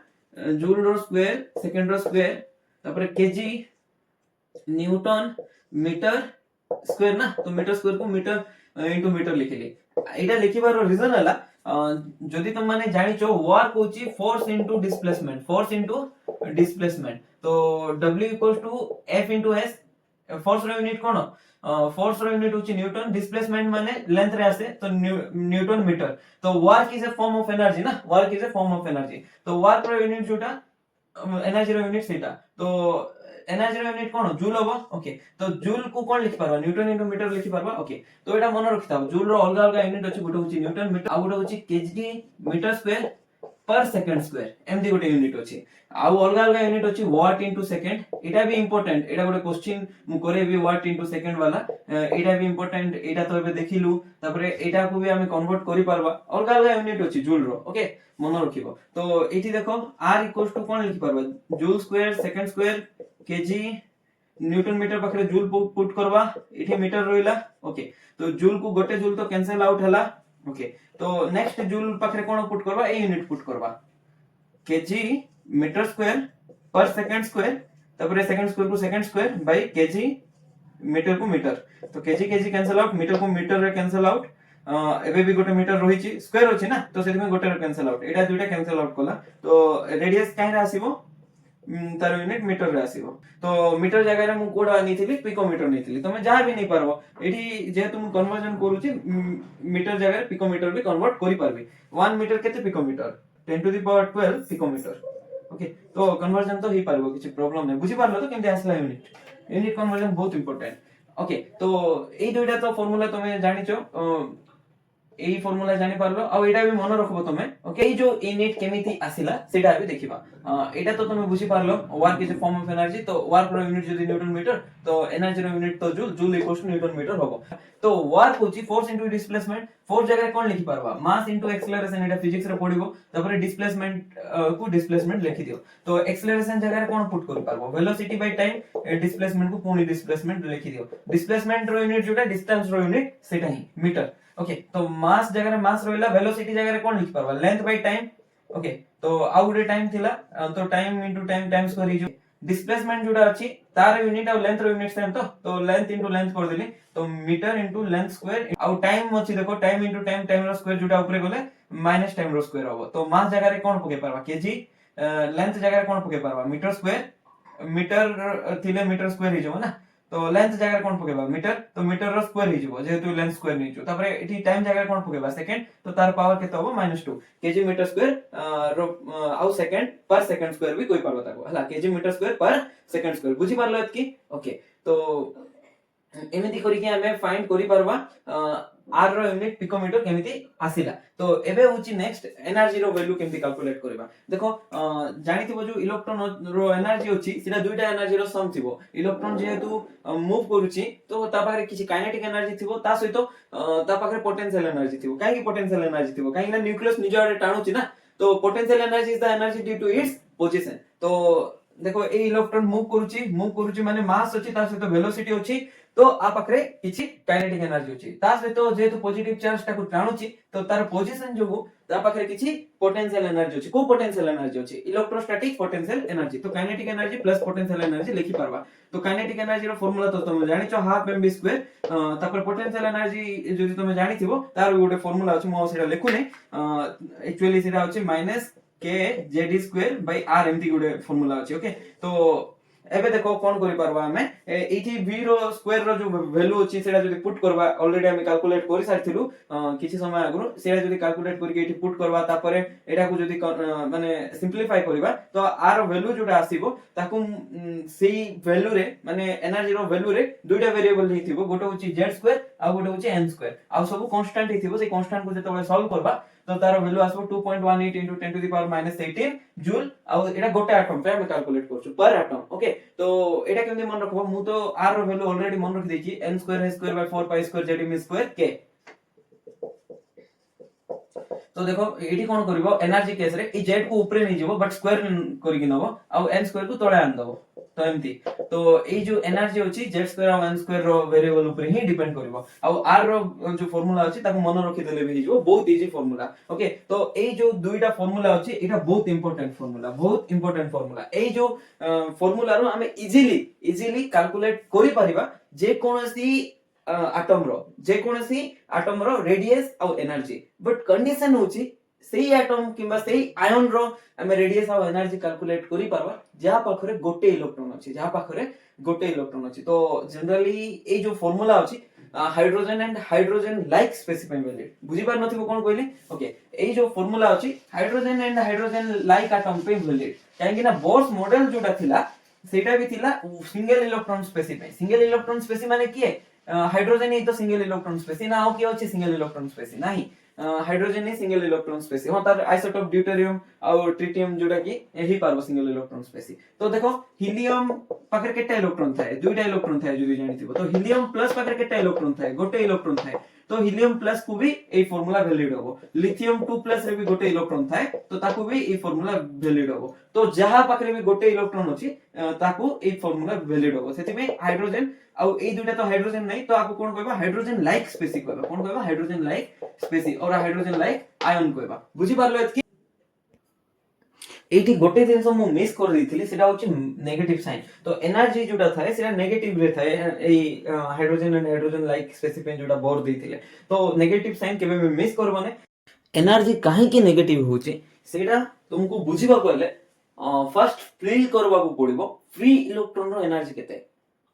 जूल रो स्क्वायर सेकंड रो स्क्वायर, तापर केजी न्यूटन मीटर स्क्वायर ना। तो मीटर स्क्वायर को मीटर इनटू मीटर लिखिली। एटा लिखिबार रीजन हला जदी तुम माने जानिचो वर्क होची force into displacement, force into displacement. तो w = f * s। फोर्स रो यूनिट कोन, फोर्स रो यूनिट होची न्यूटन, डिस्प्लेसमेंट माने लेंथ रे आसे तो न्यूटन मीटर। तो work is a form of energy ना, work is a form of energy. तो वर्क रो unit जोटा एनर्जी रो यूनिट सेटा। तो एनर्जी रो यूनिट कोन जूल होबो। ओके, तो जूल को कोन लिखि परबा, न्यूटन इनटू मीटर लिखि परबा। ओके, तो एटा मन रखिताव जूल रो अलग अलग यूनिट अछि, गोटे होची न्यूटन मीटर, आ गोटे होची KG metre square per second square, एमदी गोटे यूनिट अछि। आ अलग अलग यूनिट अछि वाट इनटू सेकंड। एटा भी इंपोर्टेंट, एटा गोटे क्वेश्चन मु करे भी वाट इनटू सेकंड वाला, एटा भी इंपोर्टेंट। एटा तो एबे देखिलु, तापरे एटा को भी हम कन्वर्ट करि परबा, अलग अलग यूनिट अछि जूल रो। ओके, मन रखिबो। तो एठी देखो r = कोन लिखि परबा joule square second square KG newton metre पाखरे जूल पुट करबा, एठी मीटर रोइला। ओके, तो जूल को गोटे जूल तो कैंसिल आउट हला। ओके, तो नेक्स्ट जूल पाखरे कोन पुट करबा, ए यूनिट पुट करबा KG metre square per second square, तापरे सेकंड स्क्वायर को second square by KG metre को मीटर। तो KG KG cancel out, metre को मीटर रे कैंसिल आउट। एबे भी गोटे मीटर रहिछि, स्क्वायर अछि ना, तो सेति में गोटे रे कैंसिल आउट, एटा दुइटा कैंसिल आउट कला। तो रेडियस काहे रे आसीबो, तार यूनिट मीटर रे आसीबो। तो मीटर जगह रे मु कोडा निथिली पिकोमीटर निथिली, तमे जहां भी नै पारबो। एठी जे तुम कन्वर्जन करूछि मीटर जगह रे पिकोमीटर भी कन्वर्ट करि पारबी। 1 मीटर केते picometre, 10 to the power 12 picometre. Okay, तो कन्वर्जन तो ही पारबो, किछ प्रॉब्लम नै। बुझि पारलो तो केमते आसला यूनिट। यूनिट कन्वर्जन बहुत इंपोर्टेंट। ओके तो এই দুইটা তো ফর্মুলা তুমি জানিছো এই ফর্মুলা জানি পারলো আর এটা भी মনে রাখবো তুমি ওকে এই যে ইউনিট কেমিতি আসিলা সেটা আমি দেখিবা এটা তো তুমি বুঝি পারলো work is a form of energy তো ওয়ার্ক র ইউনিট যদি নিউটন মিটার তো এনার্জি র ইউনিট তো joule joule equals to newton metre হবে তো ওয়ার্ক হচ্ছে ফোর্স ইনটু ডিসপ্লেসমেন্ট ফোর্স জায়গায় কোন লিখি পারবা মাস ইনটু এক্সেলারেশন এটা ফিজিক্স রে পড়িবো তারপরে ডিসপ্লেসমেন্ট কু ডিসপ্লেসমেন্ট লিখি দিও তো এক্সেলারেশন জায়গায় কোন পুট করি পারবো ভেলোসিটি বাই টাইম ডিসপ্লেসমেন্ট কু পুনি ডিসপ্লেসমেন্ট লিখি দিও ডিসপ্লেসমেন্ট র ইউনিট যেটা ডিসটেন্স র ইউনিট সেটা হি মিটার ओके तो मास जगह मास रहिला वेलोसिटी जगह कोन लिख परबा लेंथ बाय टाइम ओके तो आउ गुटे टाइम थिला तो time into time time square हिजो डिस्प्लेसमेंट जोटा अछि तार यूनिट और लेंथ रो यूनिट सेम तो लेंथ इनटू लेंथ कर देली तो मीटर इनटू लेंथ स्क्वायर आउ टाइम अछि देखो टाइम इनटू टाइम टाइम रो स्क्वायर जोटा ऊपर गले माइनस टाइम रो स्क्वायर होबो तो मास जगह रे कोन पके परबा केजी लेंथ जगह रे कोन पके परबा मीटर स्क्वायर मीटर थिले मीटर स्क्वायर हिजो ना तो लेंथ जगह कोन पकेबा मीटर तो मीटर रो स्क्वायर हि जबो जेहेतु लेंथ स्क्वायर नै छु तापरे एठी टाइम जगह कोन पकेबा सेकंड तो तार पावर केते होबो -2 केजी मीटर स्क्वायर रो आउ सेकंड पर सेकंड स्क्वायर भी कोइ पारबो ताको हला KG metre square per second square बुझी पारलो एतकी ओके तो एमिति करी के हमें फाइंड करि परबा आर रो यूनिट पिकोमीटर केमिति आसिला तो एबे होची नेक्स्ट एनर्जी रो वैल्यू केमिति कैलकुलेट करबा देखो जानिथिबो जो इलेक्ट्रॉन रो एनर्जी होची सेटा दुइटा एनर्जी रो सम थिबो इलेक्ट्रॉन जेहेतु मूव करूची तो ता पाखरे किछि काइनेटिक एनर्जी थिबो ता सहितो ता पाखरे पोटेंशियल एनर्जी थिबो काहे कि पोटेंशियल एनर्जी थिबो काहे कि न्यूक्लियस निज आडे टाणुची ना तो potential energy is the energy due to its position तो देखो ए इलेक्ट्रॉन मूव करूची माने मास अछि ता सहितो वेलोसिटी अछि तो आ पाखरे किछि काइनेटिक एनर्जी अछि ता सहितो जेहेतु पॉजिटिव चार्ज टाकु टाणुची तो तार पोजीशन जोगु ता पाखरे किछि पोटेंशियल एनर्जी अछि को पोटेंशियल एनर्जी अछि इलेक्ट्रोस्टैटिक पोटेंशियल एनर्जी तो kinetic energy plus potential energy लिखि परबा तो काइनेटिक एनर्जी रो फार्मूला तो तुम जानिचो हाफ एमवी स्क्वायर तापर पोटेंशियल एनर्जी जदि तुम जानिथिबो तार गोटे फार्मूला अछि मो सेटा लिखुने एक्चुअली सेटा अछि माइनस के जेडी स्क्वायर बाय आर एमती गोटे फार्मूला अछि ओके तो एबे देखो कोन करि परबा हमें एठी v रो स्क्वायर रो जो वैल्यू अछि सेटा जदि पुट करबा ऑलरेडी हम कैलकुलेट करि सारथिलु किछि समय आगु सेटा जदि कैलकुलेट करि के एठी पुट करबा तापरे एटा को जदि माने सिंपलीफाई करबा तो आर वैल्यू जोटा आसीबो ताकू सेही वैल्यू रे माने एनर्जी रो वैल्यू रे दुइटा वेरिएबल हिथिबो गोटे होछि z स्क्वायर आ गोटे होछि n स्क्वायर आ सब कांस्टेंट हिथिबो से कांस्टेंट को जते सॉल्व करबा तो तार वैल्यू आसबो 2.18 into 10 to the power -18 joule आ एटा गोटे एटम पे हम कैलकुलेट करछु पर एटम ओके तो एटा केमते मन रखबो मु तो r रो वैल्यू ऑलरेडी मन रख देछि n स्क्वायर है square by 4 pi square z m square k तो देखो एठी कोन करबो एनर्जी केस रे ई z को ऊपर नै जेबो बट स्क्वायर करि कि नबो आ n स्क्वायर को तळे आन दबो तो एमती तो ए जो एनर्जी होची z स्क्वायर और n स्क्वायर रो वेरिएबल ऊपर ही डिपेंड करबो आ r रो जो फार्मूला होची ताको मन रखि देले भी हिजो बहुत इजी फार्मूला ओके तो ए जो दुईटा फार्मूला होची एटा बहुत इंपोर्टेंट फार्मूला ए जो फार्मूला रो हमें इजीली कैलकुलेट करि परिबा जे कोनसी एटम रो रेडियस और एनर्जी बट कंडीशन होची सेही एटम किबा सेही आयन रो हमें रेडियस और एनर्जी कैलकुलेट करि परबा जहा पाखरे गोटे इलेक्ट्रॉन अछि तो जनरली ए जो फार्मूला अछि hydrogen and hydrogen like specify value बुझी पार नथिबो कोन कहली ओके ए जो फार्मूला अछि hydrogen and hydrogen like atom पे वैल्यू काहे कि ना बोर्स मॉडल जोटा थिला सेटा भी थिला सिंगल इलेक्ट्रॉन स्पेसिफाई माने की हाइड्रोजन ही तो सिंगल इलेक्ट्रॉन स्पेसी ना हो कि अछि सिंगल इलेक्ट्रॉन स्पेसी नाही हाइड्रोजन ही सिंगल इलेक्ट्रॉन स्पेसी हो तार आइसोटोप ड्यूटेरियम और ट्रिटियम जोटा की एही पारबो सिंगल इलेक्ट्रॉन स्पेसी तो देखो हीलियम पाखर केटा इलेक्ट्रॉन थाए दुईटा इलेक्ट्रॉन थाए जदि जानिथिबो तो हीलियम प्लस पाखर केटा इलेक्ट्रॉन थाए गोटे इलेक्ट्रॉन थाए तो हीलियम प्लस को भी ए फार्मूला वैलिड होबो लिथियम 2 प्लस रे भी गोटे इलेक्ट्रॉन थाए तो ताकू भी ए फार्मूला वैलिड होबो तो जहा पाखरे भी गोटे इलेक्ट्रॉन अछि ताकू ए फार्मूला वैलिड होबो सेति में हाइड्रोजन और ए दुटा तो हाइड्रोजन नहीं तो आपको कोन कहबा हाइड्रोजन लाइक स्पेसी कहबा कोन कहबा हाइड्रोजन लाइक स्पेसी और हाइड्रोजन लाइक आयन कहबा बुझी पारलो एतकी एठी गोटे दिन मु मिस कर देथिली सेटा होची नेगेटिव साइन तो एनर्जी जोटा थाए सेटा नेगेटिव रे थाए ए hydrogen and hydrogen like specify जोटा बोर देथिले तो नेगेटिव साइन केबे में मिस करबने एनर्जी काहे की नेगेटिव होची सेटा तुमको बुझिबा पहले फर्स्ट फील करबा को पड़िबो फ्री इलेक्ट्रॉन रो एनर्जी केते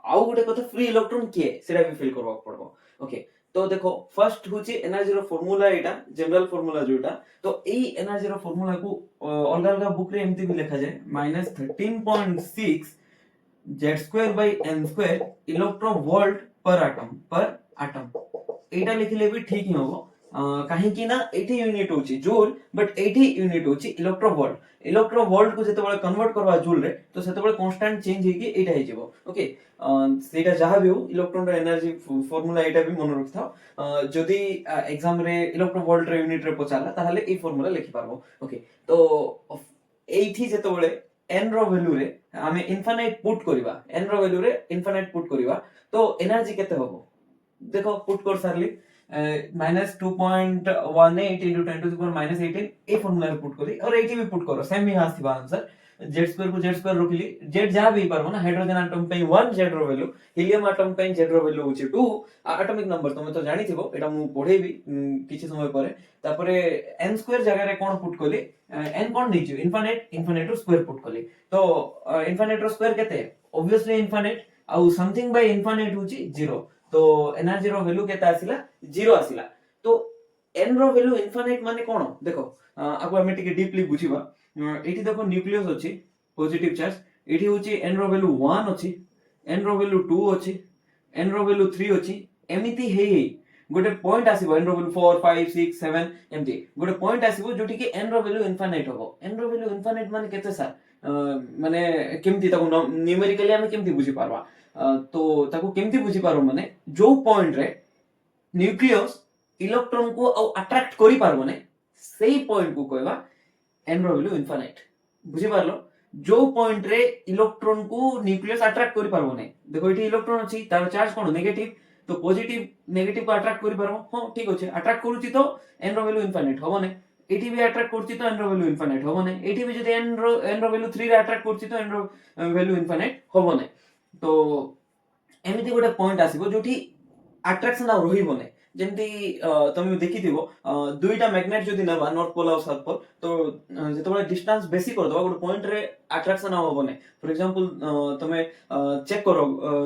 आउ गोटे कथा फ्री इलेक्ट्रॉन किए सेटा भी फील करबा पड़बो ओके तो देखो फर्स्ट होची एनर्जी रो फार्मूला एटा जनरल फार्मूला जोटा तो ए एनर्जी रो फार्मूला को अलग अलग बुक रे एमती भी लिखा जाय -13.6 z square by n square electron volt पर आटम एटा लिखिले भी ठीक ही होबो काहे कि ना एठी यूनिट होची जूल बट एठी यूनिट होची इलेक्ट्रो वोल्ट को जते बळे कन्वर्ट करवा जूल रे तो सेते बळे कांस्टेंट चेंज हे कि एटा हे जेबो ओके सेटा जहा भी हो इलेक्ट्रॉन रो एनर्जी फार्मूला एटा भी मन रखथाओ जदी एग्जाम रे इलेक्ट्रो वोल्ट रे यूनिट रे पचाला ताहले ए फार्मूला लिखि पारबो ओके तो एठी जते बळे n रो वैल्यू रे आमे इनफाइनाइट पुट करिवा n रो वैल्यू रे इनफाइनाइट पुट करिवा तो एनर्जी केते होबो देखो पुट कर सारली minus 2.18 into 10 to the power minus 18 ए फॉर्मूला रे पुट करी और एटी भी पुट करो सेम ही आसीबा आंसर z स्क्वायर को z स्क्वायर रखिली z जा भी पारबो ना हाइड्रोजन एटम पे 1 z रो वैल्यू हीलियम एटम पे z रो वैल्यू होची 2 एटॉमिक नंबर तुम तो जानि थिबो एटा मु पढेबी किछि समय परे तापरे n स्क्वायर जगह रे कोन पुट कली n कोन नीचे इनफिनिट रो स्क्वायर पुट कली तो इनफिनिट रो स्क्वायर केते ऑब्वियसली इनफिनिट आउ समथिंग बाय इनफिनिट होची 0 तो एनर्जी रो वैल्यू केता आसिला 0 आसिला तो n रो वैल्यू इनफिनिट माने कोन देखो आको हमें टिके डीपली बुझिबा एठी देखो न्यूक्लियस अछि पॉजिटिव चार्ज एठी होची n रो वैल्यू 1 अछि n रो वैल्यू 2 अछि n रो वैल्यू 3 अछि एमिति हे गोटे पॉइंट आसीबो n रो वैल्यू 4 5 6 7 एमिति गोटे पॉइंट आसीबो जोटी कि n रो वैल्यू इनफिनिट होबो n रो वैल्यू इनफिनिट माने केते सर माने केमति ताको न्यूमेरिकली हमें केमति बुझि पारबा तो ताको केमति बुझि पारो माने जो पॉइंट रे न्यूक्लियस इलेक्ट्रॉन को अट्रैक्ट करि पारबो ने सेही पॉइंट को कहबा n रो वैल्यू इनफिनिट बुझि पारलो जो पॉइंट रे इलेक्ट्रॉन को न्यूक्लियस अट्रैक्ट करि पारबो ने देखो एठी इलेक्ट्रॉन अछि तार चार्ज कोन नेगेटिव तो पॉजिटिव नेगेटिव को अट्रैक्ट करि पारबो हां ठीक अछि अट्रैक्ट करूची तो n रो वैल्यू इनफिनिट होबो ने एठी भी अट्रैक्ट करची तो n रो वैल्यू इनफिनिट होबो ने एठी भी जदि n रो वैल्यू 3 रे अट्रैक्ट करची तो n रो वैल्यू इनफिनिट होबो ने तो एमिति गोटे पॉइंट आसीबो जोठी अट्रैक्शन आ रहिबो ने जेमति तुम देखिथिबो दुईटा मैग्नेट जदि नबा नॉर्थ पोल और साउथ पोल तो जेतबे डिस्टेंस बेसी कर दबा गोटे पॉइंट रे अट्रैक्शन आ होबो ने फॉर एग्जांपल तुमे चेक करो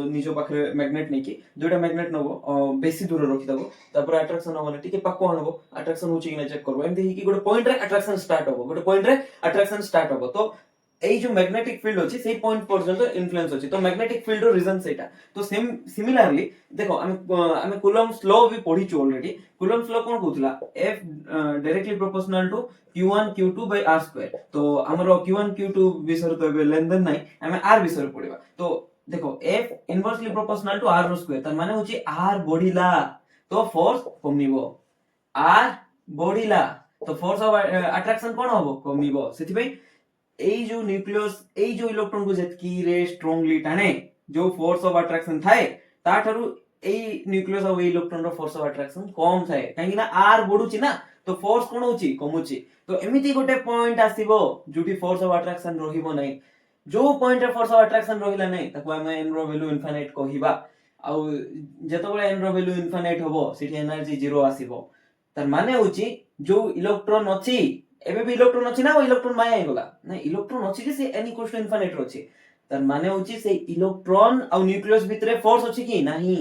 निजो पाखरे मैग्नेट नै कि दुईटा मैग्नेट नबो बेसी दूर रखि दबो तापर अट्रैक्शन होबो ने टिके पाको आनबो अट्रैक्शन होची कि नै चेक करबो एमति कि गोटे पॉइंट रे अट्रैक्शन स्टार्ट होबो गोटे पॉइंट रे अट्रैक्शन स्टार्ट होबो तो এই जो मैग्नेटिक फील्ड अछि सेही पॉइंट पर्यंत इन्फ्लुएंस अछि तो मैग्नेटिक फील्ड रो रीजन सेटा तो सेम सिमिलरली देखो हम कूलम्ब्स लॉ भी पढी छु ऑलरेडी कूलम्ब्स लॉ कोन कहउतला F directly proportional to q1 q2 by r square तो हमरो q1 q2 विषय तो बे लेन देन नै हम r विषय पढिबा तो देखो F inversely proportional to r रो स्क्वायर त माने होची r बढ़िला तो फोर्स कमिबो r बढ़िला तो फोर्स ऑफ अट्रैक्शन कोन होबो कमिबो सेति भाई এই जो न्यूक्लियस এই जो इलेक्ट्रॉन को जेतकी रे स्ट्रांगली टाणे जो फोर्स ऑफ अट्रैक्शन थाए ताठारु এই न्यूक्लियस और इलेक्ट्रॉन रो फोर्स ऑफ अट्रैक्शन कम थाए काहे ना r बढ़ुची ना तो फोर्स कोन होची कमुची तो एमिति गोटे पॉइंट आसीबो जोटी फोर्स ऑफ अट्रैक्शन रहिबो नै जो पॉइंट रे फोर्स ऑफ अट्रैक्शन रहिला नै ताको हम n रो वैल्यू इनफिनिट कहिबा आ जेतबेले n रो वैल्यू इनफिनिट होबो सेठी एनर्जी 0 आसीबो तार माने होची जो इलेक्ट्रॉन अछि एबे भी इलेक्ट्रॉन अछि ना वो इलेक्ट्रॉन माया हे गला ना इलेक्ट्रॉन अछि जे से n = इनफिनिट अछि तार माने होची से इलेक्ट्रॉन और न्यूक्लियस भितरे फोर्स अछि कि नाही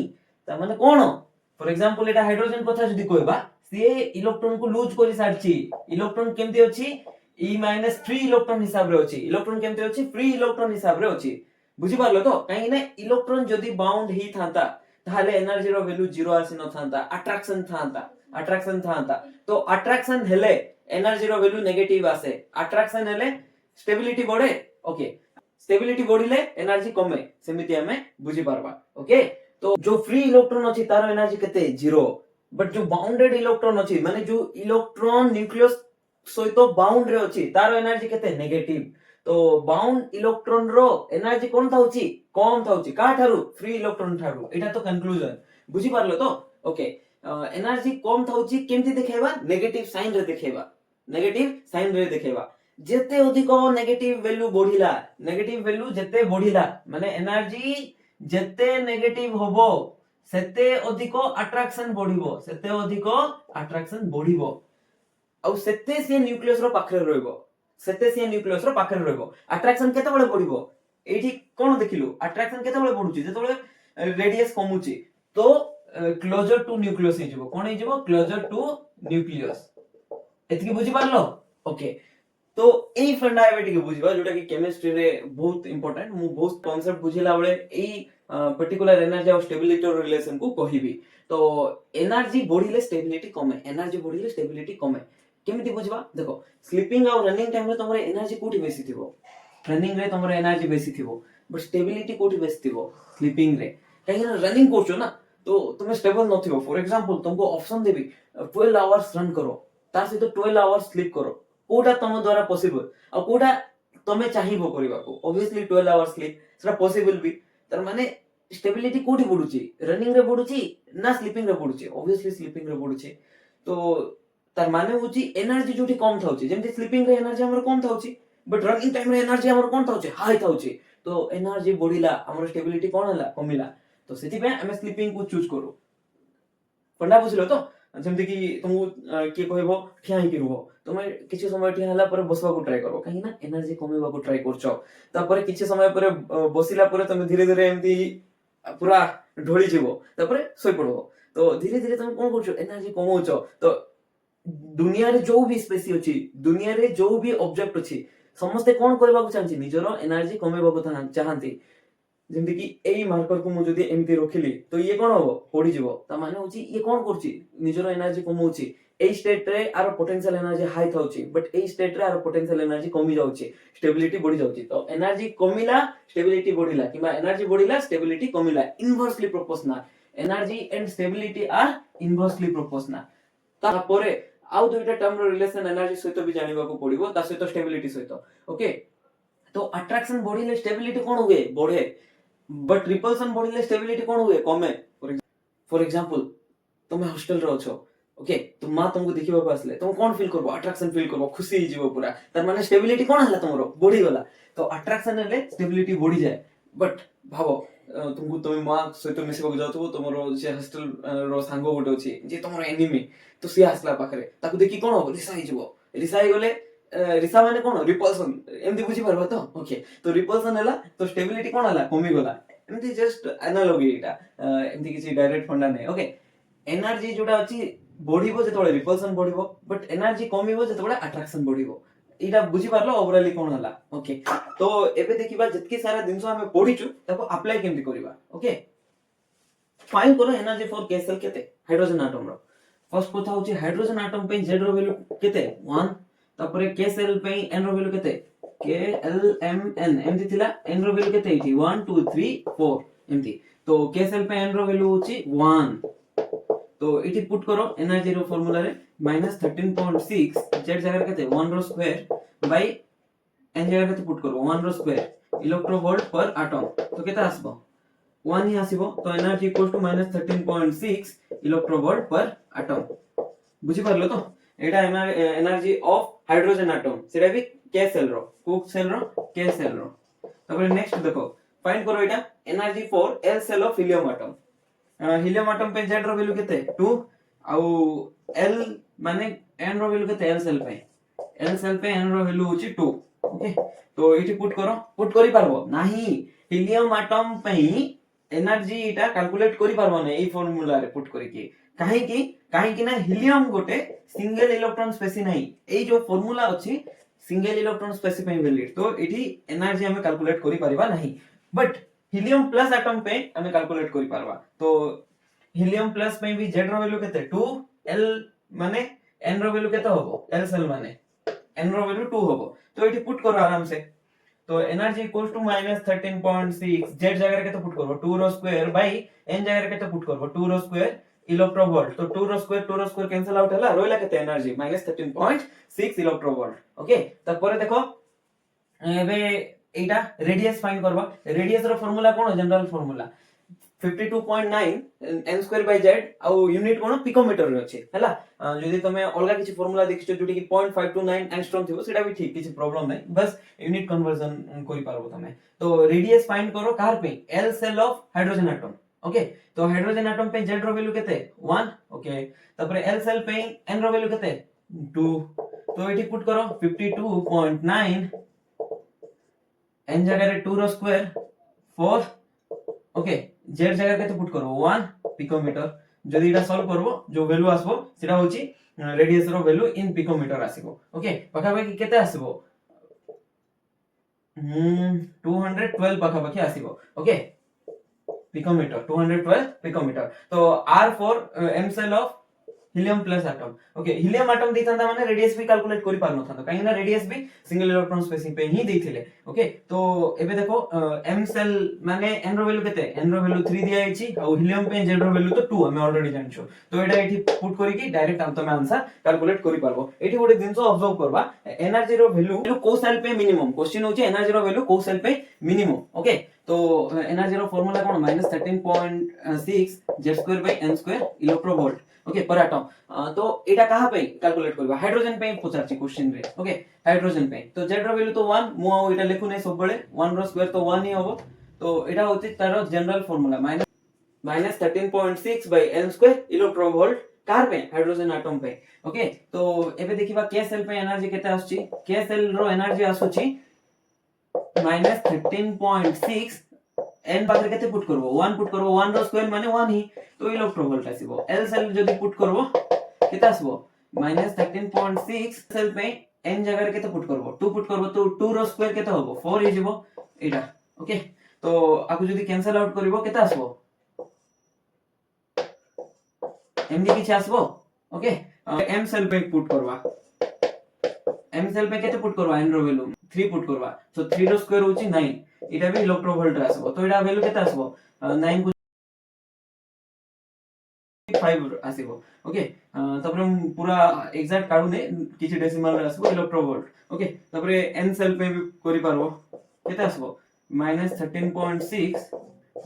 तार माने कोन फॉर एग्जांपल एटा हाइड्रोजन कथा जदी कहबा से इलेक्ट्रॉन को लूज करि सारछि इलेक्ट्रॉन केमते अछि e-3 इलेक्ट्रॉन हिसाब रे अछि इलेक्ट्रॉन केमते अछि फ्री इलेक्ट्रॉन हिसाब रे अछि बुझि पारलो तो काहे ना इलेक्ट्रॉन जदी बाउंड ही थांता ताहले एनर्जी रो वैल्यू 0 आसी न थांता अट्रैक्शन थांता तो अट्रैक्शन हेले एनर्जी रो वैल्यू नेगेटिव आसे अट्रैक्शन हेले स्टेबिलिटी बढ़े ओके स्टेबिलिटी बढ़िले एनर्जी कमे सेमिति हमें बुझी पारबा ओके तो जो फ्री इलेक्ट्रॉन अछि तार एनर्जी केते 0 बट जो बाउंडेड इलेक्ट्रॉन अछि माने जो इलेक्ट्रॉन न्यूक्लियस सहित बाउंड रे अछि तार एनर्जी केते नेगेटिव तो बाउंड इलेक्ट्रॉन रो एनर्जी कोन थाउची कम थाउची का थारु फ्री इलेक्ट्रॉन थारु एटा तो कंक्लूजन बुझी पारलो तो ओके एनर्जी कम थाउची केमति देखेबा नेगेटिव साइन रे देखेबा जेते अधिक नेगेटिव वैल्यू बढ़िला माने एनर्जी जेते नेगेटिव होबो सेते अधिक अट्रैक्शन बढ़िबो आ सेते से न्यूक्लियस रो पाखरे रहइबो अट्रैक्शन केते बळे बढ़िबो एठी कोन देखिलु अट्रैक्शन केते बळे बढ़ुची जेते बळे रेडियस कमुची तो क्लोजर टू न्यूक्लियस हे जिवो कोन हे जिवो क्लोजर टू न्यूक्लियस एतकी बुझी पारलो ओके तो एई फंडा एबे टिके बुझिबा जोटा कि केमिस्ट्री रे बहुत इंपोर्टेंट मु बहुत कांसेप्ट बुझिला बळे एई पर्टिकुलर एनर्जी और स्टेबिलिटी रिलेशन को कहिबी। तो एनर्जी बढ़िले स्टेबिलिटी कमे, एनर्जी बढ़िले स्टेबिलिटी कमे केमिति बुझिबा देखो स्लीपिंग और रनिंग टाइम रे तमरे एनर्जी कोठी बेसी थिबो, रनिंग रे तमरे एनर्जी बेसी थिबो बट स्टेबिलिटी कोठी बेसी थिबो स्लीपिंग रे काहे ना रनिंग करछो ना तो तुम स्टेबल नथिबो। फॉर एग्जांपल तुमको ऑप्शन देबी 12 आवर्स रन करो तार सहित 12 आवर्स स्लीप करो कोटा तम द्वारा पॉसिबल और कोटा तमे चाहिबो करबा को ऑब्वियसली 12 आवर्स स्लीप सेटा पॉसिबल भी तार माने स्टेबिलिटी कोठी बढ़ुची रनिंग रे बढ़ुची ना स्लीपिंग रे बढ़ुची ऑब्वियसली स्लीपिंग रे बढ़ुची। तो तार माने होची एनर्जी जोठी कम थाउची जेमति स्लीपिंग रे एनर्जी हमर कम थाउची बट रनिंग टाइम रे एनर्जी हमर कोन थाउची हाई थाउची तो एनर्जी बढ़िला हमर स्टेबिलिटी कोन हला कमिला तो सेति पे हम स्लीपिंग को चूज करू पंडा बुझलो तो जेमति कि तुमको के कहबो ठिया ही रहबो तुमे किछि समय ठिया हला पर बसवा को ट्राई करो काहे ना एनर्जी कमेवा को ट्राई करछो तापर किछि समय पर बसिला पर तुम धीरे धीरे एमती पूरा ढोली जीवो तापर सोई पड़बो तो धीरे धीरे तुम कोन करछो एनर्जी कमौछो तो दुनिया रे जो भी स्पेसी अछि दुनिया रे जो भी ऑब्जेक्ट अछि समस्त कोन करबा को चाहछि निजरो एनर्जी कमेबा को चाहंती जेमति कि एई मार्कर को मु जदी एमती रखिली तो ये कोन होबो पड़ी जीवो ता माने होची ये कोन करछि निजरो एनर्जी कमौछि एई स्टेट रे आरो पोटेंशियल एनर्जी हाई थाउछि बट एई स्टेट रे आरो पोटेंशियल एनर्जी कमी जाउछि स्टेबिलिटी बढ़ी जाउछि तो एनर्जी कमिला स्टेबिलिटी बढ़िला किबा एनर्जी बढ़िला स्टेबिलिटी कमिला inversely proportional energy and stability आर इनवर्सली प्रोपोर्शनल तापरे आउ दुईटा टर्म रो रिलेशन एनर्जी सहित भी जानिबा को पड़िबो ता सहित स्टेबिलिटी सहित ओके। तो अट्रैक्शन बढ़िले स्टेबिलिटी कोन हुए बढ़े बट रिपल्सन बढ़िले स्टेबिलिटी कोन हुए कमे। फॉर एग्जांपल तुम हॉस्टल रो छो ओके तो मां तुमको देखिबा को आसले तुम कोन फील करबो अट्रैक्शन फील करबो खुशी ही जीवो पूरा तार माने स्टेबिलिटी कोन हला तुमरो बढ़ी गला तो अट्रैक्शन हेले स्टेबिलिटी बढ़ी जाए बट भाबो तुमको तुम मां सहित मिसिबा जाउथबो तुमरो जे हॉस्टल रो सांगो गोटे अछि जे तुमरो एनिमी तो सी आसला पाखरे ताकू देखि कोन हो रिसाई जीवो रिसाई गले रिसा माने कोन रिपल्सन एमदी बुझी परबो तो ओके तो रिपल्सन हला तो स्टेबिलिटी कोन हला कमी गला एमदी जस्ट एनालॉजी एटा एमदी किछि डायरेक्ट फंडा नै ओके। एनर्जी जोटा अछि बढ़िबो जेतबे रिपल्सन बढ़िबो बट एनर्जी कमिबो जेतबे अट्रैक्शन बढ़िबो एटा बुझी परलो ओवरऑली कोन हला ओके। तो एबे देखिबा जतके सारा दिनसो हमें पढिचु ताको अप्लाई केमति करिबा ओके। फाइंड करो एनर्जी फॉर के सेल केते हाइड्रोजन एटम रो फर्स्ट कोथा होची हाइड्रोजन एटम पे z रो वैल्यू केते 1 तापरे के सेल पे n रो वैल्यू केते k l m n एमति थिला n रो वैल्यू केते इठी 1 2 3 4 एमति तो के सेल पे n रो वैल्यू होची 1 तो इठी पुट करो एनर्जी रो फार्मूला रे -13.6 z जगह केते 1 रो स्क्वायर बाय n जगह केते पुट करो 1 रो स्क्वायर इलेक्ट्रोवोल्ट पर एटम तो केते आसबो 1 ही आसीबो तो एनर्जी इक्वल टू -13.6 इलेक्ट्रोवोल्ट पर एटम बुझी परलो तो एटा एनर्जी ऑफ हाइड्रोजन एटम सेटा भी के सेल रो कुक सेल रो के सेल रो तबरे नेक्स्ट देखो फाइंड करो एटा energy for L shell of helium atom helium atom पे z रो वैल्यू केते 2 आउ l माने n रो वैल्यू केते l सेल पे n रो वैल्यू होची 2 ओके। तो एठी पुट करी पारबो नाही हीलियम एटम पे एनर्जी इटा कैलकुलेट करि पारबो नै ए फार्मूला रे पुट करि के काहे कि ना हीलियम गोटे सिंगल इलेक्ट्रॉन स्पेसी नाही ए जो फार्मूला अछि सिंगल इलेक्ट्रॉन स्पेसी पे वैलिड तो एठी एनर्जी हमें कैलकुलेट करि पारिबा नाही बट हीलियम प्लस एटम पे हमें कैलकुलेट करि पारबा तो हीलियम प्लस पे भी z रो वैल्यू केते 2 l माने n रो वैल्यू केते होबो l सेल माने n रो वैल्यू 2 होबो तो एठी पुट करो आराम से तो एनर्जी इक्वल्स टू -13.6 z जगह के तो पुट करबो 2 रो स्क्वायर बाय n जगह के तो पुट करबो 2 रो स्क्वायर इलेक्ट्रोवोल्ट तो 2 रो स्क्वायर कैंसिल आउट हला रोइला केते एनर्जी -13.6 इलेक्ट्रोवोल्ट ओके। तपर देखो एबे एटा रेडियस फाइंड करबा रेडियस रो फार्मूला कोन जनरल फार्मूला 52.9 n स्क्वायर बाय z आ यूनिट कोन पिकोमीटर रे अछि हला जदी तमे अलगा किछि फार्मूला देखिछो जोटी कि 0.529 एंगस्ट्रॉम थिबो सेटा भी ठीक किछि प्रॉब्लम नै बस यूनिट कन्वर्जन करि पारबो तमे। तो रेडियस फाइंड करो कार पे l shell of hydrogen atom okay. तो हाइड्रोजन एटम पे z रो वैल्यू केते 1 ओके तपर l सेल पे n रो वैल्यू केते 2 तो एठी पुट करो 52.9 n जगह रे 2 रो स्क्वायर 4 ओके z जगह केते पुट करो 1 पिकोमीटर जदी एटा सॉल्व करबो जो वैल्यू आसबो सेटा होची रेडियस रो वैल्यू इन पिकोमीटर आसीबो ओके पका पकी केते आसीबो 212 ପାଖାପାଖି ଆସିବ ଓକେ picometer 212 picometer तो R for m cell of helium plus atom okay helium atom ଦେଇଥାନ୍ତା ମାନେ रेडियस भी कैलकुलेट करि पार नथांता काहे ना रेडियस भी सिंगल इलेक्ट्रॉन स्पेसिंग पे ही ଦେଇଥିଲେ ओके तो एबे देखो m cell माने n रो वैल्यू केते n रो वैल्यू 3 दिया आइछि आ helium पे z रो वैल्यू तो 2 हमें ऑलरेडी जानछो तो एटा एठी पुट करि कि डायरेक्ट हम तमे आंसर कैलकुलेट करि पारबो एठी गोटे दिनसो ऑब्जर्व करबा एनर्जी रो वैल्यू को सेल पे मिनिमम क्वेश्चन होची एनर्जी रो वैल्यू को सेल पे मिनिमम ओके तो एनर्जी रो फार्मूला कोन -13.6 z² by n² electronvolt okay पर एटम तो एटा कहा पे कैलकुलेट करबा हाइड्रोजन पे पचारची क्वेश्चन रे ओके हाइड्रोजन पे तो z रो वैल्यू तो 1 मु आ एटा लिखु नै सब बळे 1 रो स्क्वायर तो 1 ही होबो तो एटा होती तारो general formula -13.6 by n² electronvolt कार पे हाइड्रोजन एटम पे ओके तो एबे देखिबा के सेल पे एनर्जी केते आछी के सेल रो एनर्जी आछी -13.6 n पाखरे केते पुट करबो 1 पुट करबो 1 रो स्क्वायर माने 1 ही तो इलेक्ट्रोवोल्ट आसीबो l सेल जदी पुट करबो केते आसीबो -13.6 सेल पे n जगह रे केते पुट करबो 2 पुट करबो तो 2 रो स्क्वायर केते होबो 4 ही जिवो एटा ओके तो आकु जदी कैंसिल आउट करबो केते आसीबो एमडी किछ आसीबो ओके m सेल पे पुट करबा m सेल पे केते पुट करबा n रो वैल्यू 3 पुट करबा तो 3 रो स्क्वायर होची 9 इटा भी इलेक्ट्रोवोल्ट रे आसीबो तो एटा वैल्यू केते आसीबो 9 को 5 आसीबो ओके तबरे पूरा एग्जैक्ट काढू ने किछि डेसिमल रे आसीबो इलेक्ट्रोवोल्ट ओके तबरे n सेल पे भी करि पारबो केते आसीबो -13.6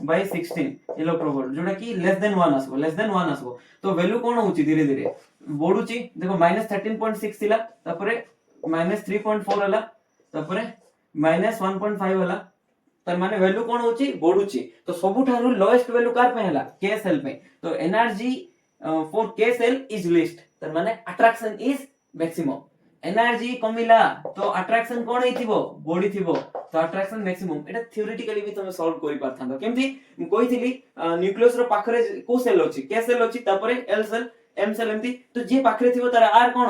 by 16 इलेक्ट्रोवोल्ट जोटा की लेस देन 1 आसीबो तो वैल्यू कोन होची धीरे धीरे बढुची देखो -13.6 थिला तबरे -3.4 हला तबरे -1.5 हला तर माने वैल्यू कोन होची बढुची तो सबुठारु लोएस्ट वैल्यू कार पे हला के सेल पे तो एनर्जी फॉर के सेल इज लिस्ट तर माने अट्रैक्शन इज मैक्सिमम एनर्जी कमिला तो अट्रैक्शन कोन हेतिबो बॉडी थिबो तो अट्रैक्शन मैक्सिमम एटा थ्योरेटिकली भी तुम सॉल्व करि पारथांदो केमथि कहिथिली न्यूक्लियस रो पाखरे को सेल होची के सेल होची तापरे एल सेल एम सेल एमथि तो जे पाखरे थिबो तार आर कोन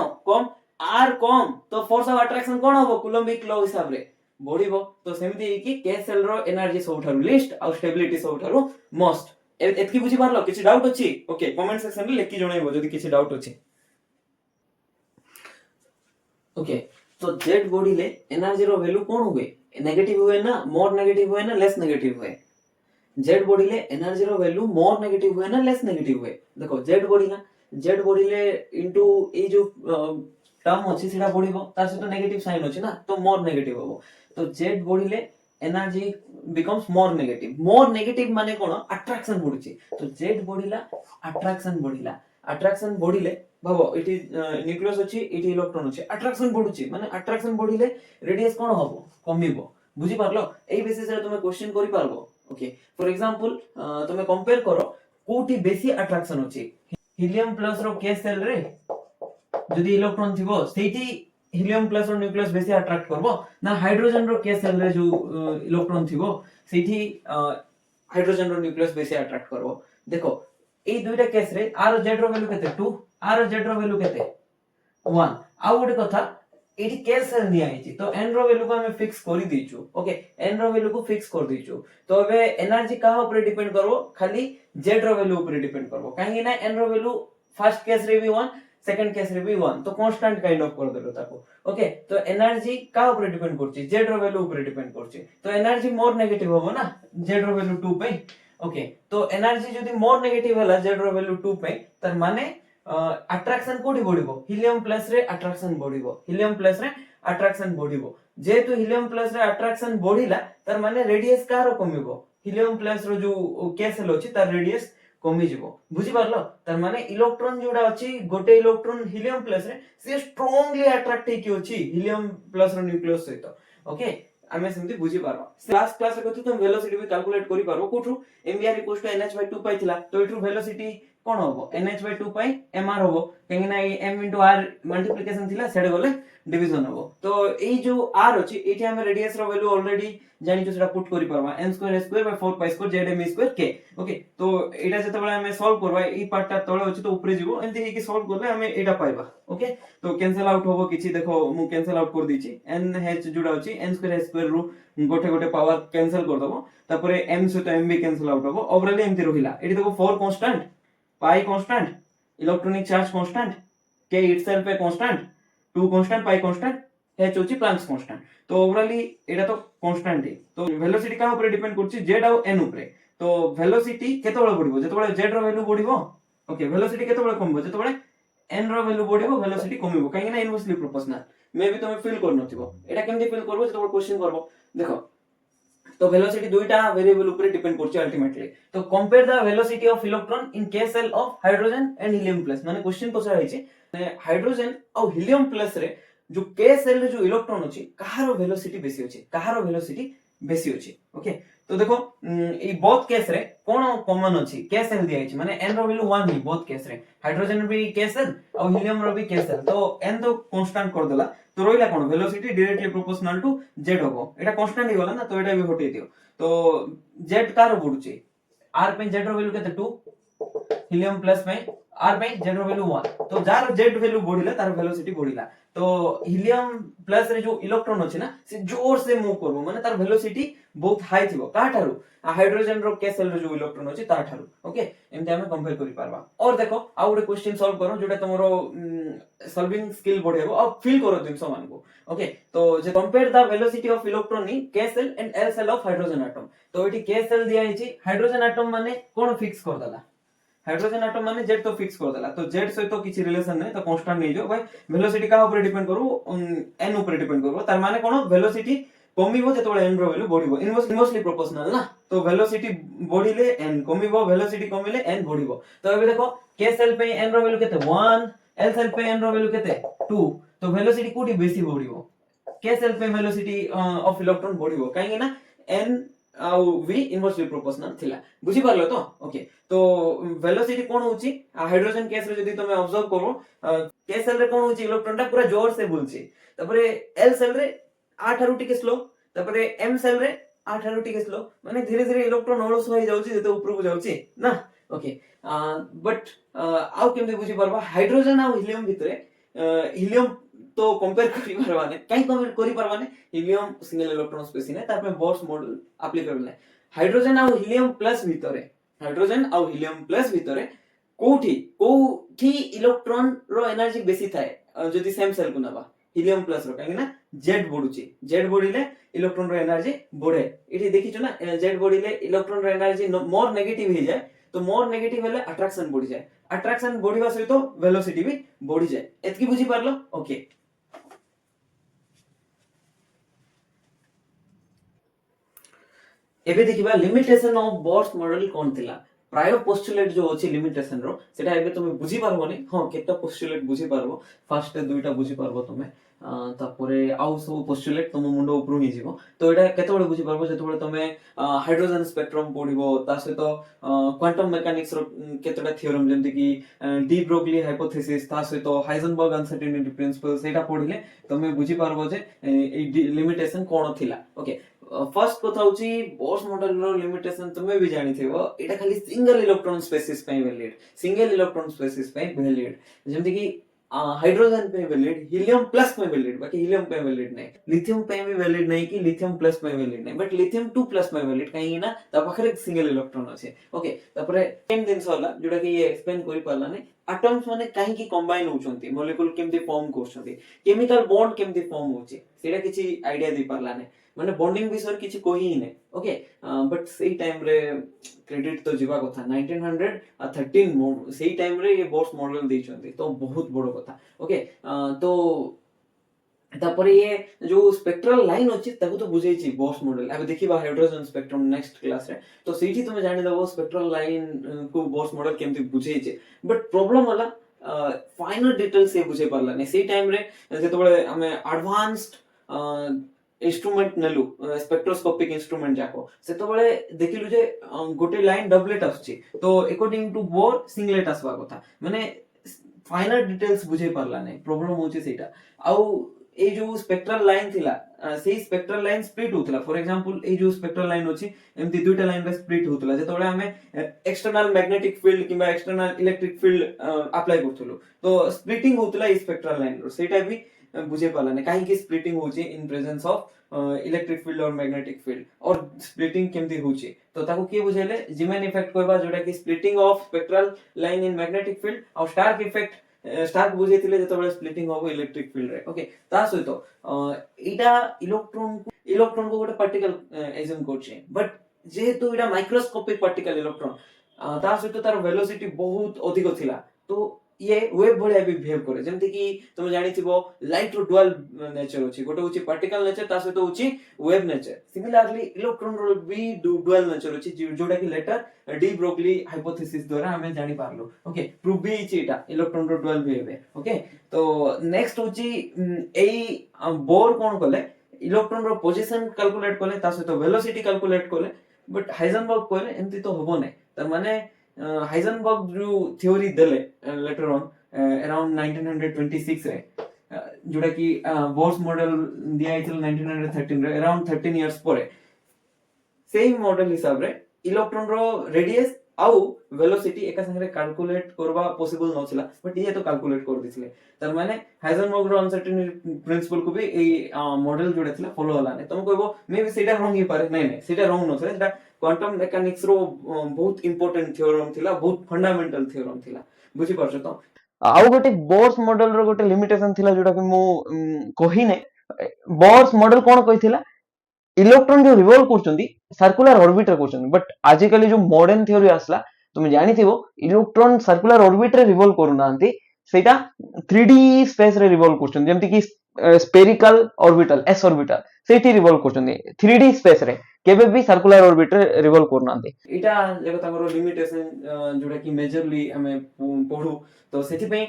कम तो फोर्स ऑफ अट्रैक्शन कोन होबो कूलम्बिक लॉ हिसाब रे बढ़िबो तो सेमती कि के सेल रो एनर्जी सबठारु लिस्ट आ स्टेबिलिटी सबठारु मोस्ट एतकी बुझी पारलो किछि डाउट अछि ओके कमेंट सेक्शन रे लेखि जणाइबो जदि किछि डाउट अछि ओके तो जेड बॉडी ले एनर्जी रो वैल्यू कोन हुए नेगेटिव हुए ना मोर नेगेटिव हुए ना लेस नेगेटिव हुए जेड बॉडी ले एनर्जी रो वैल्यू मोर नेगेटिव हुए ना लेस नेगेटिव हुए देखो जेड बॉडी ले इनटू ए जो टर्म अछि सेटा बढ़िबो तार से तो नेगेटिव साइन अछि ना तो मोर नेगेटिव होबो तो जेड बॉडी ले एनर्जी बिकम्स मोर नेगेटिव माने कोन अट्रैक्शन बढ़ुची तो जेड बॉडी ला अट्रैक्शन बढ़िले भाबो इटी न्यूक्लियस अछि इटी इलेक्ट्रॉन अछि अट्रैक्शन बढ़ुची माने अट्रैक्शन बढ़िले रेडियस कोन होबो कमिबो बुझी पारलो एई बेसिस रे तुमे क्वेश्चन करि पारबो ओके फॉर एग्जांपल तुमे कंपेयर करो कोठी बेसी अट्रैक्शन अछि हीलियम प्लस रो के सेल रे जदि इलेक्ट्रॉन थिबो सेठी हीलियम प्लस रो न्यूक्लियस बेसी अट्रैक्ट करबो ना हाइड्रोजन रो के सेल रे जो इलेक्ट्रॉन थिबो सेठी हाइड्रोजन रो न्यूक्लियस बेसी अट्रैक्ट करबो देखो ए दुईटा केस रे आर जेड रो वैल्यू केते 2 आर जेड रो वैल्यू केते 1 आ गोटे कथा एठी के सेल दिया हिची तो n रो वैल्यू को हमें फिक्स करि दिचु ओके n रो वैल्यू को फिक्स कर दिचु तो अबे एनर्जी का ऊपर डिपेंड करबो खाली z रो वैल्यू ऊपर डिपेंड करबो काहे ना n रो वैल्यू फर्स्ट केस रे भी 1 सेकंड केस रे भी 1 तो कांस्टेंट काइंड ऑफ कर देलो ताको ओके तो एनर्जी का ऊपर डिपेंड करछि z रो वैल्यू ऊपर डिपेंड करछि तो एनर्जी मोर नेगेटिव होबो ना z रो वैल्यू 2 पे ओके तो एनर्जी जदी मोर नेगेटिव हला z रो वैल्यू 2 पे तर माने अट्रैक्शन कोडी बढ़िबो हीलियम प्लस रे अट्रैक्शन बढ़िबो जेतु हीलियम प्लस रे अट्रैक्शन बढ़िला तर माने रेडियस कार कमिबो हीलियम प्लस रो जो के सेल अछि तार रेडियस कमी जिवो बुझी पारलो तर माने इलेक्ट्रॉन जोडा अछि गोटे इलेक्ट्रॉन हीलियम प्लस रे से स्ट्रांगली अट्रैक्ट हे कि अछि हीलियम प्लस रो न्यूक्लियस सहित ओके आमे सेमति बुझी पारबा लास्ट क्लास रे कथि तुम वेलोसिटी भी कैलकुलेट करि पारबो कोठु mvr = nh/2 पाइथिला तो एठु वेलोसिटी कोन होबो NH/2 पाई mr होबो कहीं ना m into r मल्टीप्लिकेशन थिला सेडे गले डिवीजन होबो तो एई जो r अछि एठी हम रेडियस रो वैल्यू ऑलरेडी जानि जो सेटा पुट करि परबा n square square by 4 pi square zm square k okay तो एटा जते बेले हम सॉल्व करबा ई पार्ट टा तळे अछि तो ऊपर जीवो एंती हे कि सॉल्व करले हम एटा पाइबा ओके तो कैंसिल आउट होबो किछि देखो मु कैंसिल आउट कर दिछि nh जुडा अछि n स्क्वायर स्क्वायर रू गोटे गोटे पावर कैंसिल कर दबो तापरे m से तो m भी कैंसिल आउट होबो ओवरऑल एमती रहिला एठी देखो 4 constant pi constant electronic charge constant k itself a constant 2 constant pi constant h होची प्लैंक्स कांस्टेंट तो ओवरऑली एटा तो कांस्टेंट है तो वेलोसिटी का ऊपर डिपेंड करछि z और n ऊपर तो वेलोसिटी केते बळे बढ़िबो जते बळे z रो वैल्यू बढ़िबो ओके वेलोसिटी केते बळे कमबो जते बळे n रो वैल्यू बढ़िबो वेलोसिटी कमिबो काहे ना इनवर्सली प्रोपोर्शनल मे भी तुम फील कर नथिबो एटा केमति फील करबो जते बळे क्वेश्चन करबो देखो तो वेलोसिटी दुईटा वेरिएबल ऊपर डिपेंड करछि अल्टीमेटली तो compare the velocity of electron in k shell of hydrogen and helium plus माने क्वेश्चन पछा है छी हाइड्रोजन और हीलियम प्लस रे जो k सेल रे जो इलेक्ट्रॉन अछि कहारो वेलोसिटी बेसी अछि कहारो वेलोसिटी बेसी अछि ओके तो देखो ई बोथ केस रे कोन कॉमन अछि k सेल दिया अछि माने n रो वैल्यू 1 ही बोथ केस रे हाइड्रोजन भी k सेल और हीलियम रो भी k सेल तो n तो कांस्टेंट कर देला तो रोइला कोन velocity directly proportional to z होबो एटा कांस्टेंट ही गला ना तो एटा भी हटे दियो तो z कार बुडुची r पे z रो वैल्यू केते 2 हीलियम प्लस में r पे z रो वैल्यू 1 तो जार z वैल्यू बढ़िला तार वेलोसिटी बढ़िला तो हीलियम प्लस रे जो इलेक्ट्रॉन अछि ना से जोर से मूव करबो माने तार वेलोसिटी बहुत हाई थिबो का ठारू हाइड्रोजन रो k सेल रो जो इलेक्ट्रॉन अछि ता ठारू ओके एमते हम कंपेयर करि पारबा और देखो आ गुडे क्वेश्चन सॉल्व करो जोटा तमरो सॉल्विंग स्किल बढ़ेबो और फील करो दिन समान को ओके तो जे compare the velocity of electron in k shell and l shell of hydrogen atom तो एटी k सेल दिया अछि हाइड्रोजन एटम माने कोन फिक्स कर दला हाइड्रोजन एटम माने z तो फिक्स कर देला तो z से तो किछि रिलेशन नै तो कांस्टेंट नै जो भाई वेलोसिटी का ऊपर डिपेंड करू n ऊपर डिपेंड करू तार माने कोन वेलोसिटी कमिबो जेतबे n रो वैल्यू बढ़िबो इनवर्सली प्रोपोर्शनल ना तो वेलोसिटी बढ़िले n कमिबो वेलोसिटी कमिले n बढ़िबो तो अबे देखो k सेल पे n रो वैल्यू केते 1 l सेल पे n रो वैल्यू केते 2 तो वेलोसिटी कोडी बेसी बढ़िबो k सेल पे वेलोसिटी ऑफ इलेक्ट्रॉन बढ़िबो काहे ना n आउ v इनवर्सली प्रोपोर्शनल थिला बुझी पारलो तो ओके तो वेलोसिटी कोन होची हाइड्रोजन केस रे जदी तुम ऑब्जर्व करो k सेल रे कोन होची इलेक्ट्रॉन टा पूरा जोर से बुलची तपरे l सेल रे 8 आरु टिके स्लो तपरे m सेल रे 8 आरु टिके स्लो माने धीरे धीरे इलेक्ट्रॉन अलस होई जाउची जते ऊपर को जाउची ना ओके बट आउ केमते बुझी परबा हाइड्रोजन आ हीलियम भितरे हीलियम तो कंपेयर करि परबाने काई कंपेयर करि परबाने हीलियम सिंगल इलेक्ट्रॉन स्पेस ने तापर बोर्स मॉडल एप्लीकेबल नै हाइड्रोजन आ हीलियम प्लस भितरे हाइड्रोजन आ हीलियम प्लस भितरे कोठी इलेक्ट्रॉन रो एनर्जी बेसी थाए जदी सेम सेल को नबा हीलियम प्लस रो काहे ना z बढ़ुची z बढ़िले इलेक्ट्रॉन रो एनर्जी बढ़े एठी देखि छ ना z बढ़िले इलेक्ट्रॉन रो एनर्जी मोर नेगेटिव हो जाए तो मोर नेगेटिव हेले अट्रैक्शन बढ़ी जाए अट्रैक्शन बढ़िबा सहित तो वेलोसिटी भी बढ़ी जाए एतकी बुझी पारलो ओके एबे देखिबा लिमिटेशन ऑफ बोर्स मॉडल कोन थिला प्रायो पोस्टुलेट जो अछि लिमिटेशन रो सेटा एबे तुमे बुझी पारबो नै हां केटा पोस्टुलेट बुझी पारबो फर्स्ट दुईटा बुझी पारबो तुमे तापरे आउ सब पोस्टुलेट तुम मुंडो ऊपर ही जीवो तो एटा केते बळे बुझी पारबो जेते बळे तुमे हाइड्रोजन स्पेक्ट्रम पढिबो ता सहित क्वांटम मैकेनिक्स रो केतेटा थ्योरम जेंति कि डी ब्रोगली हाइपोथेसिस ता सहित हाइजेनबर्ग अनसर्टेनिटी प्रिंसिपल सेटा पढिले तुमे बुझी पारबो जे ए लिमिटेशन कोन थिला ओके फर्स्ट कथा होची बोर्स मॉडल रो लिमिटेशन तुमे भी जानि थिबो एटा खाली सिंगल इलेक्ट्रॉन स्पेसिस पे वैलिड सिंगल इलेक्ट्रॉन स्पेसिस पे वैलिड जेंति कि हाइड्रोजन पे वैलिड हीलियम प्लस पे वैलिड बाकी हीलियम पे वैलिड नहीं लिथियम पे भी वैलिड नहीं कि लिथियम प्लस पे वैलिड नहीं बट लिथियम 2 प्लस पे वैलिड काहे ना ता पाखरे सिंगल इलेक्ट्रॉन अछि ओके तापरे सेम दिनस होला जोटा कि ये एक्सप्लेन करि पाला नै एटम्स माने काहे की कंबाइन होचंती मॉलिक्यूल केमती फॉर्म करछंती केमिकल बॉन्ड केमती फॉर्म होची सेटा किछि आईडिया दे पारला नै माने बॉन्डिंग विषय किछि कोही ही नै ओके बट सेही टाइम रे क्रेडिट तो जीवा कथा 1913 सेही टाइम रे ये बोर्स मॉडल दैछंती तो बहुत बड़ो कथा ओके तो तापर ये जो स्पेक्ट्रल लाइन अछि ताको तो बुझै छी बोर्स मॉडल अब देखिबा हाइड्रोजन स्पेक्ट्रम नेक्स्ट क्लास रे तो सेठी तुमे जानि दबो स्पेक्ट्रल लाइन को बोर्स मॉडल केमती बुझै छी बट प्रॉब्लम होला फाइनल डिटेल से बुझे पारला नै सेही टाइम रे जेतबे हमें एडवांस्ड इंस्ट्रूमेंट नेलु स्पेक्ट्रोस्कोपिक इंस्ट्रूमेंट जाको सेतबेले देखिलु जे गोटे लाइन डबलेट आछी तो अकॉर्डिंग टू बोर सिंगलेट आसवा कथा माने फाइनल डिटेल्स बुझे पारला नै प्रॉब्लम होची सेटा आउ ए जो स्पेक्ट्रल लाइन थिला सेही स्पेक्ट्रल लाइन स्प्लिट होतला फॉर एग्जांपल ए जो स्पेक्ट्रल लाइन अछि एमती दुईटा लाइन रे स्प्लिट होतला जेतबेले हमें एक्सटर्नल मैग्नेटिक फील्ड किबा एक्सटर्नल इलेक्ट्रिक फील्ड अप्लाई करथुलो तो स्प्लिटिंग होतला ई स्पेक्ट्रल लाइन रो सेटा भी बुझे पाला नै काहे कि स्प्लिटिंग होची in presence of electric field और मैग्नेटिक फील्ड और स्प्लिटिंग केमती होची तो ताको के बुझेले जीमेन इफेक्ट कहबा जोटा कि splitting of spectral line in magnetic field और स्टार्क इफेक्ट स्टार्क बुझेतिले जेतबेले स्प्लिटिंग होबो इलेक्ट्रिक फील्ड रे ओके ता सहित एटा इलेक्ट्रॉन को गोटे पार्टिकल एज्यूम करछे बट जेहेतु एटा माइक्रोस्कोपिक पार्टिकल इलेक्ट्रॉन ता सहित तार वेलोसिटी बहुत अधिक थिला तो ये वेव भलिया भी बिहेव करे जेमति कि तुम जानिथिबो लाइट रो डुअल नेचर होची गोटे होची पार्टिकल नेचर ता सहित होची वेव नेचर सिमिलरली इलेक्ट्रॉन रो भी डुअल नेचर होची जोटा कि लेटर डी ब्रोगली हाइपोथेसिस द्वारा हमें जानि पारलो ओके प्रूव भी छि एटा इलेक्ट्रॉन रो डुअल बिहेवियर ओके तो नेक्स्ट होची एई बोर कोन कले इलेक्ट्रॉन रो पोजीशन कैलकुलेट कले ता सहित वेलोसिटी कैलकुलेट कले बट हाइजेनबर्ग कहले एमती तो होबो नै त माने हाइजेनबर्ग जो थ्योरी देले लेटर ऑन अराउंड 1926 रे जोटा कि बोर्स मॉडल दिया आइथिल 1913 रे अराउंड 13 इयर्स परे सेम मॉडल हिसाब रे इलेक्ट्रॉन रो रेडियस आउ वेलोसिटी एका संगे कैलकुलेट करबा पॉसिबल नथिला बट ये तो कैलकुलेट कर दिथिले तार माने हाइजेनबर्ग रो अनसर्टेनिटी प्रिंसिपल को भी ए मॉडल जोडा थिला फॉलो होला नै तुम कहबो मे बी सेटा रॉन्ग ही पारे नै नै सेटा रॉन्ग नथिला सेटा क्वांटम मैकेनिक्स रो बहुत इंपोर्टेंट थ्योरम थिला बहुत फंडामेंटल थ्योरम थिला बुझी परछ तो आउ गोटे बोर्स मॉडल रो गोटे लिमिटेशन थिला जोडा कि मु कहि नै बोर्स मॉडल कोन कहिथिला इलेक्ट्रॉन जो रिवॉल्व करछंती सर्कुलर ऑर्बिट रे करछंती बट आजिकली जो मॉडर्न थ्योरी आसला तुम जानिथिबो इलेक्ट्रॉन सर्कुलर ऑर्बिट रे रिवॉल्व करूनांती सेटा 3D स्पेस रे रिवॉल्व करछंती जेमति कि स्फेरिकल ऑर्बिटल एस ऑर्बिटल सेठी रिवॉल्व करछंती 3D स्पेस रे केबे भी सर्कुलर ऑर्बिट रे रिवॉल्व करनांती एटा जेको तांगरो लिमिटेशन जोडा कि मेजरली हमें पढू तो सेठी पे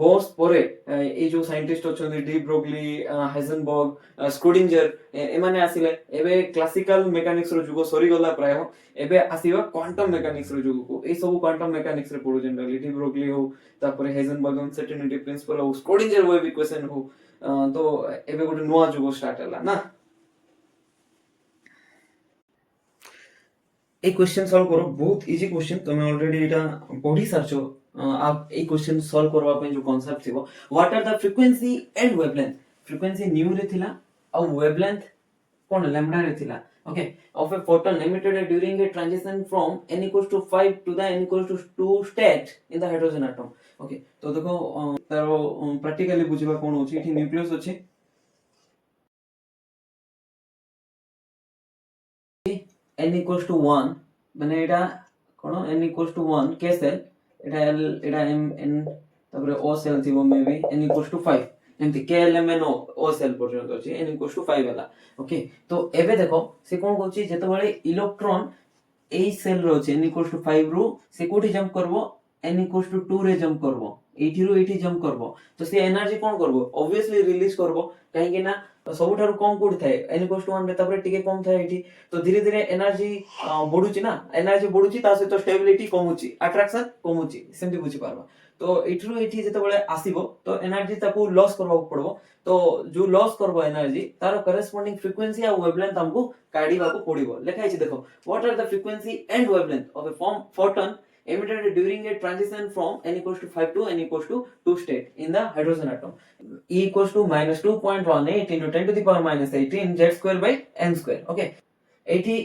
बोर्स परे ए जो साइंटिस्ट अछंती डी ब्रोगली हाइजेनबर्ग स्क्रोडिंजर एमाने आसिले एबे क्लासिकल मेकानिक्स रो जुगो सरी गला प्राय एबे आसीबा क्वांटम मेकानिक्स रो जुगो को ए सब क्वांटम मेकानिक्स रे पढु जनरली डी ब्रोगली हो तापरे हाइजेनबर्ग अनसर्टेनिटी प्रिंसिपल हो स्क्रोडिंजर वेव इक्वेशन हो तो एबे गोटे नवा जुगो स्टार्ट हला ना एक क्वेश्चन सॉल्व करो बहुत इजी क्वेश्चन तुम ऑलरेडी एटा पढ़ी सारछो आप एक क्वेश्चन सॉल्व करबा पे जो कांसेप्ट थिबो what are the frequency and wavelength frequency nu रे थिला और वेवलेंथ कोन लैम्डा रे थिला okay of a photon emitted during a transition from n equals to 5 to the n equals to 2 state in the hydrogen atom okay तो देखो तारो practically बुझिबा कोन होची एठी न्यूक्लियस अछि n equals to 1 माने एटा कोन n equals to 1 के cell एटा l एटा m n तबरे o shell थिबो maybe n equals to 5 एमती k l m n o shell पर्यंत अछि n equals to 5 हला ओके तो एबे देखो से कोन कोची जेतबेले इलेक्ट्रॉन ए सेल रो अछि n equals to 5 रो से कोठी जंप करबो n equals to 2 रे जंप करबो एठी रो एठी जंप करबो तो से एनर्जी कोन करबो ऑब्वियसली रिलीज करबो काहे कि ना सबुठार कम कोड थाए n equals to 1 रे तबरे टिके कम थाए एठी तो धीरे धीरे एनर्जी बढुची ना एनर्जी बढुची ता सहित स्टेबिलिटी कमुची अट्रैक्शन कमुची सेमति बुझी पारबा तो एठरू एठी जेतबेले आसीबो तो एनर्जी ताकू लॉस करबा पड़बो तो जो लॉस करबो एनर्जी तार करेस्पोंडिंग फ्रीक्वेंसी आ वेवलेंथ हमको काढीबा को पड़िबो लेखा है देखो what are the frequency and wavelength of a photon emitted during a transition from n equals to 5 to n equals to 2 state in the hydrogen atom E equals to minus 2.18 into 10 to the power minus 18 z square by n square okay एठी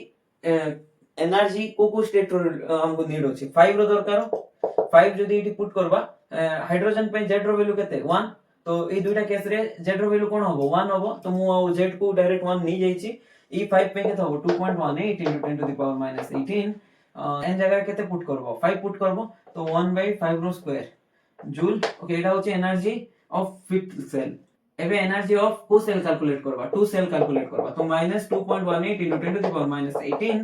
energy को state हमको need होची 5 रो दरकार 5 जदी एठी put करबा hydrogen पे z रो वैल्यू केते 1 तो ए दुइटा केस रे z रो वैल्यू कोन होबो 1 होबो तो मु z को डायरेक्ट 1 नी जाईची ई 5 पे केते होबो 2.18 into 10 to the power minus 18 N जगह केते पुट करबो 5 पुट करबो तो 1/5 रो स्क्वायर जूल ओके एटा होची एनर्जी ऑफ फिफ्थ सेल एबे एनर्जी ऑफ को सेल कैलकुलेट करबा 2 सेल कैलकुलेट करबा तो -2.18 into 10 to the power minus 18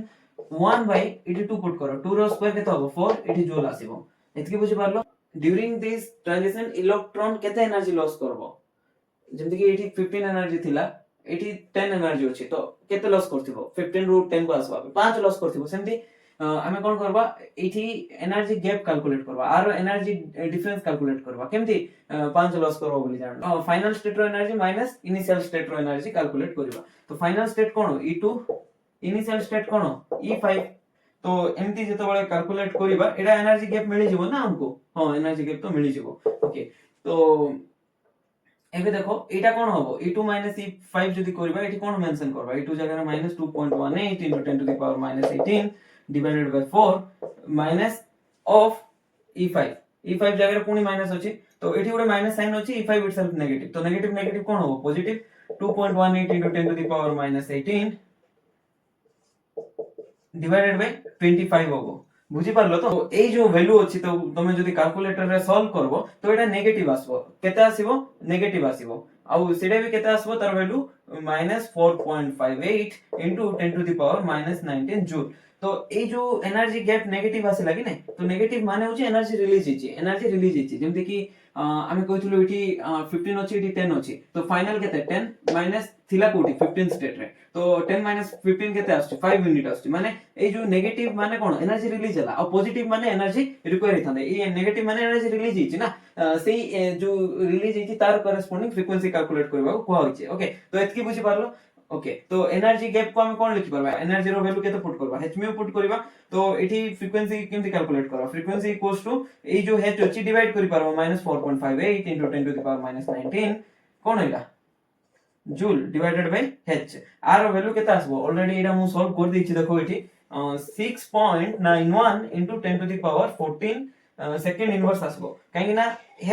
1/82 put करो 2 रो स्क्वायर केते होबो 4 एटी जूल आसीबो एतकी बुझि पारलो ड्यूरिंग दिस ट्रांजिशन इलेक्ट्रॉन केते एनर्जी लॉस करबो जेमति कि एटी 15 एनर्जी थिला एठी 10 एनर्जी अछि तो केते लॉस करथिबो 15 रु 10 को आसबा 5 लॉस करथिबो सेमती आमे कोन करबा एठी एनर्जी गैप कैलकुलेट करबा आर एनर्जी डिफरेंस कैलकुलेट करबा केमती 5 लॉस करबो बोली जान फाइनल स्टेट रो एनर्जी माइनस इनिशियल स्टेट रो एनर्जी कैलकुलेट करबा तो फाइनल स्टेट कोन E2 इनिशियल स्टेट कोन E5 तो एमती जतो बळे कैलकुलेट करबा एडा एनर्जी गैप मिली जिवो ना हमको हां एनर्जी गैप तो मिली जिवो ओके तो एबे देखो एटा कोन हबो E2 E5 जदी करबा एठी कोन मेंशन करबा E2 जगह रे -2.18 into 10 to the power -18 divided by 4 minus of E5 E5 जगह रे पुनी माइनस अछि तो एठी गोटे माइनस साइन अछि E5 इटसेल्फ नेगेटिव तो नेगेटिव नेगेटिव कोन हबो positive 2.18 into 10 to the power -18 divided by 25 हबो बुझी पारलो तो एई जो वैल्यू अछि तो तमे जदी कैलकुलेटर रे सॉल्व करबो तो एटा नेगेटिव आसबो केते आसीबो नेगेटिव आसीबो आउ सेडा भी केते आसबो तार value -4.58 into 10 to the power -19 joule तो ए जो एनर्जी गैप नेगेटिव आसे लागी नै तो नेगेटिव माने होची एनर्जी रिलीज हिची जेमति कि आमे कहितलु इठी 15 अछि इठी 10 अछि तो फाइनल केते 10 माइनस थिला कोठी 15 स्टेट रे तो 10 माइनस 15 केते आछी 5 यूनिट आछी माने ए जो नेगेटिव माने कोन एनर्जी रिलीज हला और पॉजिटिव माने एनर्जी रिक्वायर हिथांदे ए नेगेटिव माने एनर्जी रिलीज हिची ना सेही जो रिलीज हिची तार करेस्पोंडिंग फ्रीक्वेंसी कैलकुलेट करबा को कोआ होची ओके तो एतकी बुझी पारलो ओके तो एनर्जी गैप को हम कोन लिखि परबा एनर्जी रो वैल्यू केते पुट करबा h म्यू पुट करबा तो एठी फ्रीक्वेंसी केमति कैलकुलेट करबा फ्रीक्वेंसी इक्वल्स टू ए जो h अछि डिवाइड करि परबा -4.58 into 10 to the power -19 कोन हैला जूल डिवाइडेड बाय h आर वैल्यू केते आसबो ऑलरेडी एटा मु सॉल्व कर दै छी देखो एठी 6.91 into 10 to the power 14 second inverse आसबो काहे ना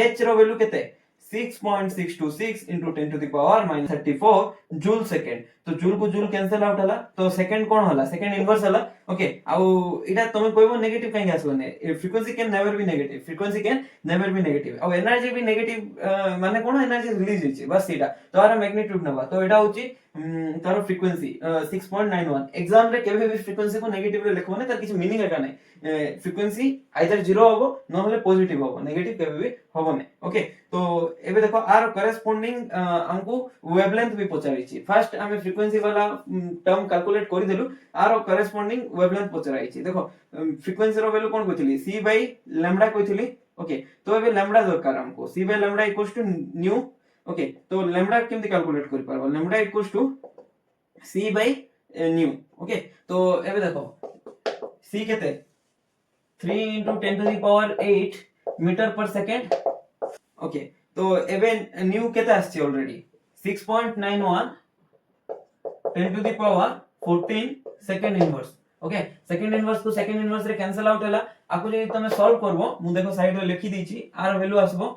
h रो वैल्यू केते 6.626 into 10 to the power -34 joule second तो जूल को जूल कैंसिल आउट हला तो सेकंड कोन हला सेकंड इनवर्स हला ओके आउ इटा तमे कहबो नेगेटिव काहे आसबने frequency can never be negative frequency can never be negative आउ एनर्जी भी नेगेटिव माने कोन एनर्जी रिलीज हिची बस एटा तो आर मैग्नीट्यूड नबा तो एटा होची तार फ्रीक्वेंसी 6.91 एग्जाम रे केबे भी फ्रीक्वेंसी को नेगेटिव रे लिखबो ने तार किछ मीनिंग एका नै फ्रीक्वेंसी आइदर 0 होबो न होले पॉजिटिव होबो नेगेटिव केबे भी होबो नै ओके तो एबे देखो आर करेस्पोंडिंग हमको वेवलेंथ भी पचारी छी फर्स्ट हमें फ्रीक्वेंसी वाला टर्म कैलकुलेट करि देलु आर करेस्पोंडिंग वेवलेंथ पचराई छी देखो फ्रीक्वेंसी रो वैल्यू कोन कहितली c बाय लैम्डा कहितली ओके तो एबे लैम्डा दरकार हमको c बाय lambda equals to nu okay तो लैम्डा केमति कैलकुलेट करि परबो लैम्डा इक्वल्स टू c बाय न्यू ओके तो एबे देखो c केते 3 into 10 to the power 8 metre per second okay तो एबे न्यू केते आछि already 6.91 10 to the power 14 second inverse okay second inverse को सेकंड इनवर्स रे कैंसिल आउट हला आको जे तमे सॉल्व करबो मु देखो साइड रे लिखि दैछि आर वैल्यू आसबो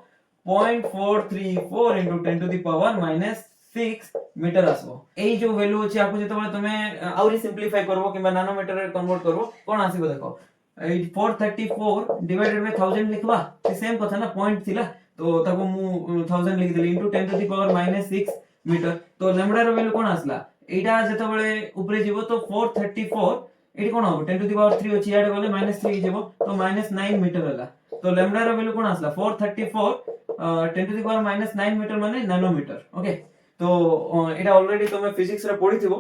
0.434 into 10 to the power -6 metre आसबो एई जो वैल्यू अछि आको जेते बळे तमे आउरी सिंपलीफाई करबो किबा नानोमीटर रे कन्वर्ट करबो कोन आसीबो देखो 434 डिवाइडेड बाय 1000 लिखबा सेम कथा ना पॉइंट थिला तो ताको मु 1000 लिख देली into 10 to the power -6 metre तो लैम्डा रो वैल्यू कोन आसला एटा जेते बळे ऊपरे जीवो तो 434 एटी कोन हो 10 to the power 3 अछि याड गले -3 जीवो तो -9 मीटर हला तो लैम्डा रो वैल्यू कोन आसला 434 10 to the power -9 मीटर माने नैनोमीटर ओके तो एटा ऑलरेडी तमे फिजिक्स रे पढिथिबो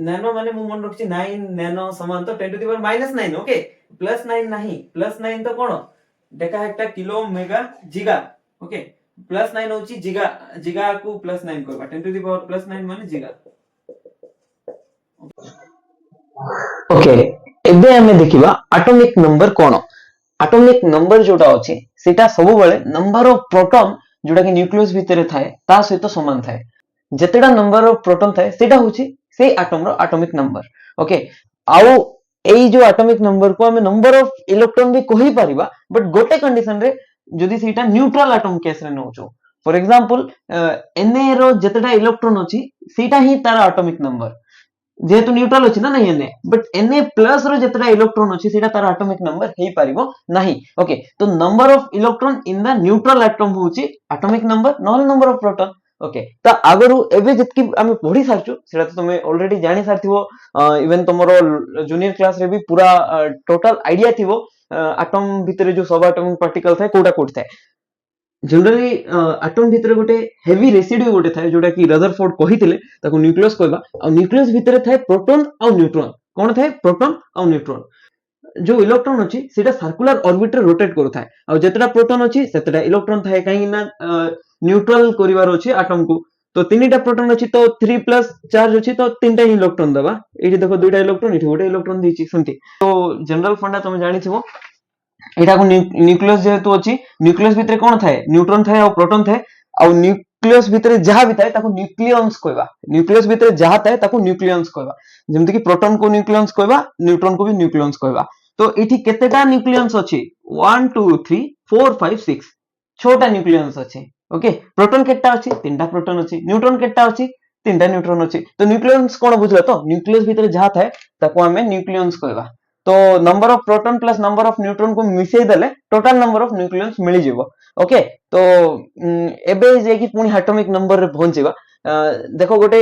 नैनो माने मु मन रखछि 9 नैनो समान तो 10 to the power -9 ओके +9 नाही +9 तो कोन deca hecto kilo mega giga okay +9 होची जिगा जिगा को +9 करबा 10 to the power +9 माने जिगा ओके एबे हमें देखिबा एटॉमिक नंबर कोन एटॉमिक नंबर जोटा अछि सेटा सब बेले नंबर ऑफ प्रोटॉन जोटा कि न्यूक्लियस भितरे थाए ता सहित समान थाए जेतेडा नंबर ऑफ प्रोटॉन थाए सेटा होची से एटॉम रो एटॉमिक नंबर ओके आउ एई जो एटॉमिक नंबर को हमें नंबर ऑफ इलेक्ट्रॉन भी कहि परिबा बट गोटे कंडीशन रे जदी सेटा न्यूट्रल एटॉम केस रे नउचो फॉर एग्जांपल Na रो जेतेडा इलेक्ट्रॉन अछि सेटा ही तार एटॉमिक नंबर जेहेतु न्यूट्रल अछि ना नहीं Na बट Na प्लस रो जेतेडा इलेक्ट्रॉन अछि सेटा तार एटॉमिक नंबर हेई परिबो नाही ओके तो number of electron in the neutral atom होची atomic number non number of proton okay ता आगरु एबे जतकी आमे पढी सारछु सेटा तो तुमे ऑलरेडी जानि सारथिबो इवन तमरो जूनियर क्लास रे भी पूरा टोटल आईडिया थिबो एटॉम भितरे जो सब एटॉमिक पार्टिकल थाए कोटा कोट थाए जनरली आटम भितर गोटे हेवी रेसिड्यू गोटे थाए जोटा कि रदरफोर्ड कहिथिले ताको न्यूक्लियस कहबा आ न्यूक्लियस भितर थाए प्रोटॉन आ न्यूट्रॉन कोन थाए प्रोटॉन आ न्यूट्रॉन जो इलेक्ट्रॉन अछि सेटा सर्कुलर ऑर्बिट रे रोटेट करू थाए आ जेतरा प्रोटॉन अछि सेतरा इलेक्ट्रॉन थाए काहे ना न्यूट्रल करिवार अछि एटम को तो तीनटा प्रोटॉन अछि तो 3 प्लस चार्ज अछि तो तीनटा इलेक्ट्रॉन दबा एठी देखो दुईटा इलेक्ट्रॉन एठी गोटे इलेक्ट्रॉन दिछि सेंति तो जनरल फंडा तुम जानि छिबो एटा को न्यूक्लियस जेहेतु अछि न्यूक्लियस भितर कोन थाए न्यूट्रॉन थाए और प्रोटॉन थाए और न्यूक्लियस भितर जहा भी थाए ताको न्यूक्लियन्स कहबा न्यूक्लियस भितर जहा थाए ताको न्यूक्लियन्स कहबा जेमति कि प्रोटॉन को न्यूक्लियन्स कहबा न्यूट्रॉन को भी न्यूक्लियन्स कहबा तो एठी केतेटा न्यूक्लियन्स अछि 1 2 3 4 5 6 छोटा न्यूक्लियन्स अछि ओके प्रोटॉन केटा अछि तीनटा प्रोटॉन अछि न्यूट्रॉन केटा अछि तीनटा न्यूट्रॉन अछि तो न्यूक्लियन्स कोन बुझलो तो न्यूक्लियस भितर जहा थाए ताको हमें न्यूक्लियन्स कहबा तो number of proton plus number of neutron को मिसई देले टोटल नंबर ऑफ न्यूक्लियन्स मिली जिवो ओके तो एबे जे कि पुनी एटॉमिक नंबर रे पहुंचीबा देखो गोटे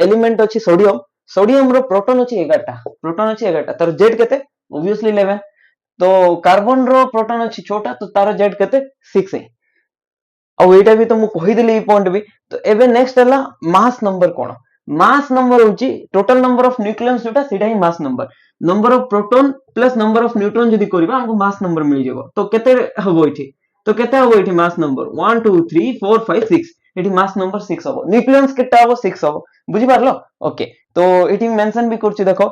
एलिमेंट अछि सोडियम सोडियम रो प्रोटॉन अछि 11 टा प्रोटॉन अछि 11 टा तार जेड केते ऑब्वियसली 11 तो कार्बन रो प्रोटॉन अछि छोटा तो तार जेड केते 6 है और एटा भी तो मु कहि देली ई पॉइंट भी तो एबे नेक्स्ट हला मास नंबर कोन मास नंबर होची टोटल नंबर ऑफ न्यूक्लियन्स जोटा सेटा ही mass number of proton plus number of neutron जदी करबा हमको मास नंबर मिल जेबो तो केते हबो इठी तो केते हबो इठी मास नंबर 1 2 3 4 5 6 इठी मास नंबर 6 हबो न्यूक्लियन्स केटा हबो 6 हबो बुझी पारलो ओके तो इठी मेंशन भी करछि देखो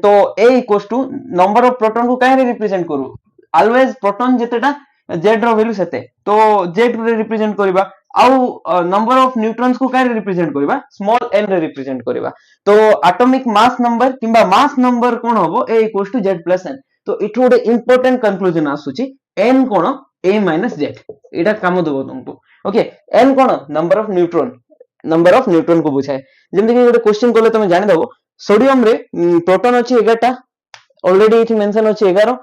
तो a equals to number of proton को काहे रिप्रेजेंट करू ऑलवेज प्रोटॉन जेतेटा जेड रो वैल्यू सेते तो जेड रे रिप्रेजेंट करबा आउ नंबर ऑफ न्यूट्रॉन्स को काहे रिप्रेजेंट करबा स्मॉल n रे रिप्रेजेंट करबा तो एटॉमिक मास नंबर किंबा मास नंबर कोन होबो a equals to z plus n तो इठो गोटे इंपोर्टेंट कंक्लूजन आसुची n कोन a माइनस z एटा काम देबो तुमको ओके n कोन नंबर ऑफ न्यूट्रॉन को बुझाए जेमति कि गोटे क्वेश्चन कोले तुम जानि दबो सोडियम रे प्रोटॉन अछि 11 टा ऑलरेडी इठी मेंशन अछि 11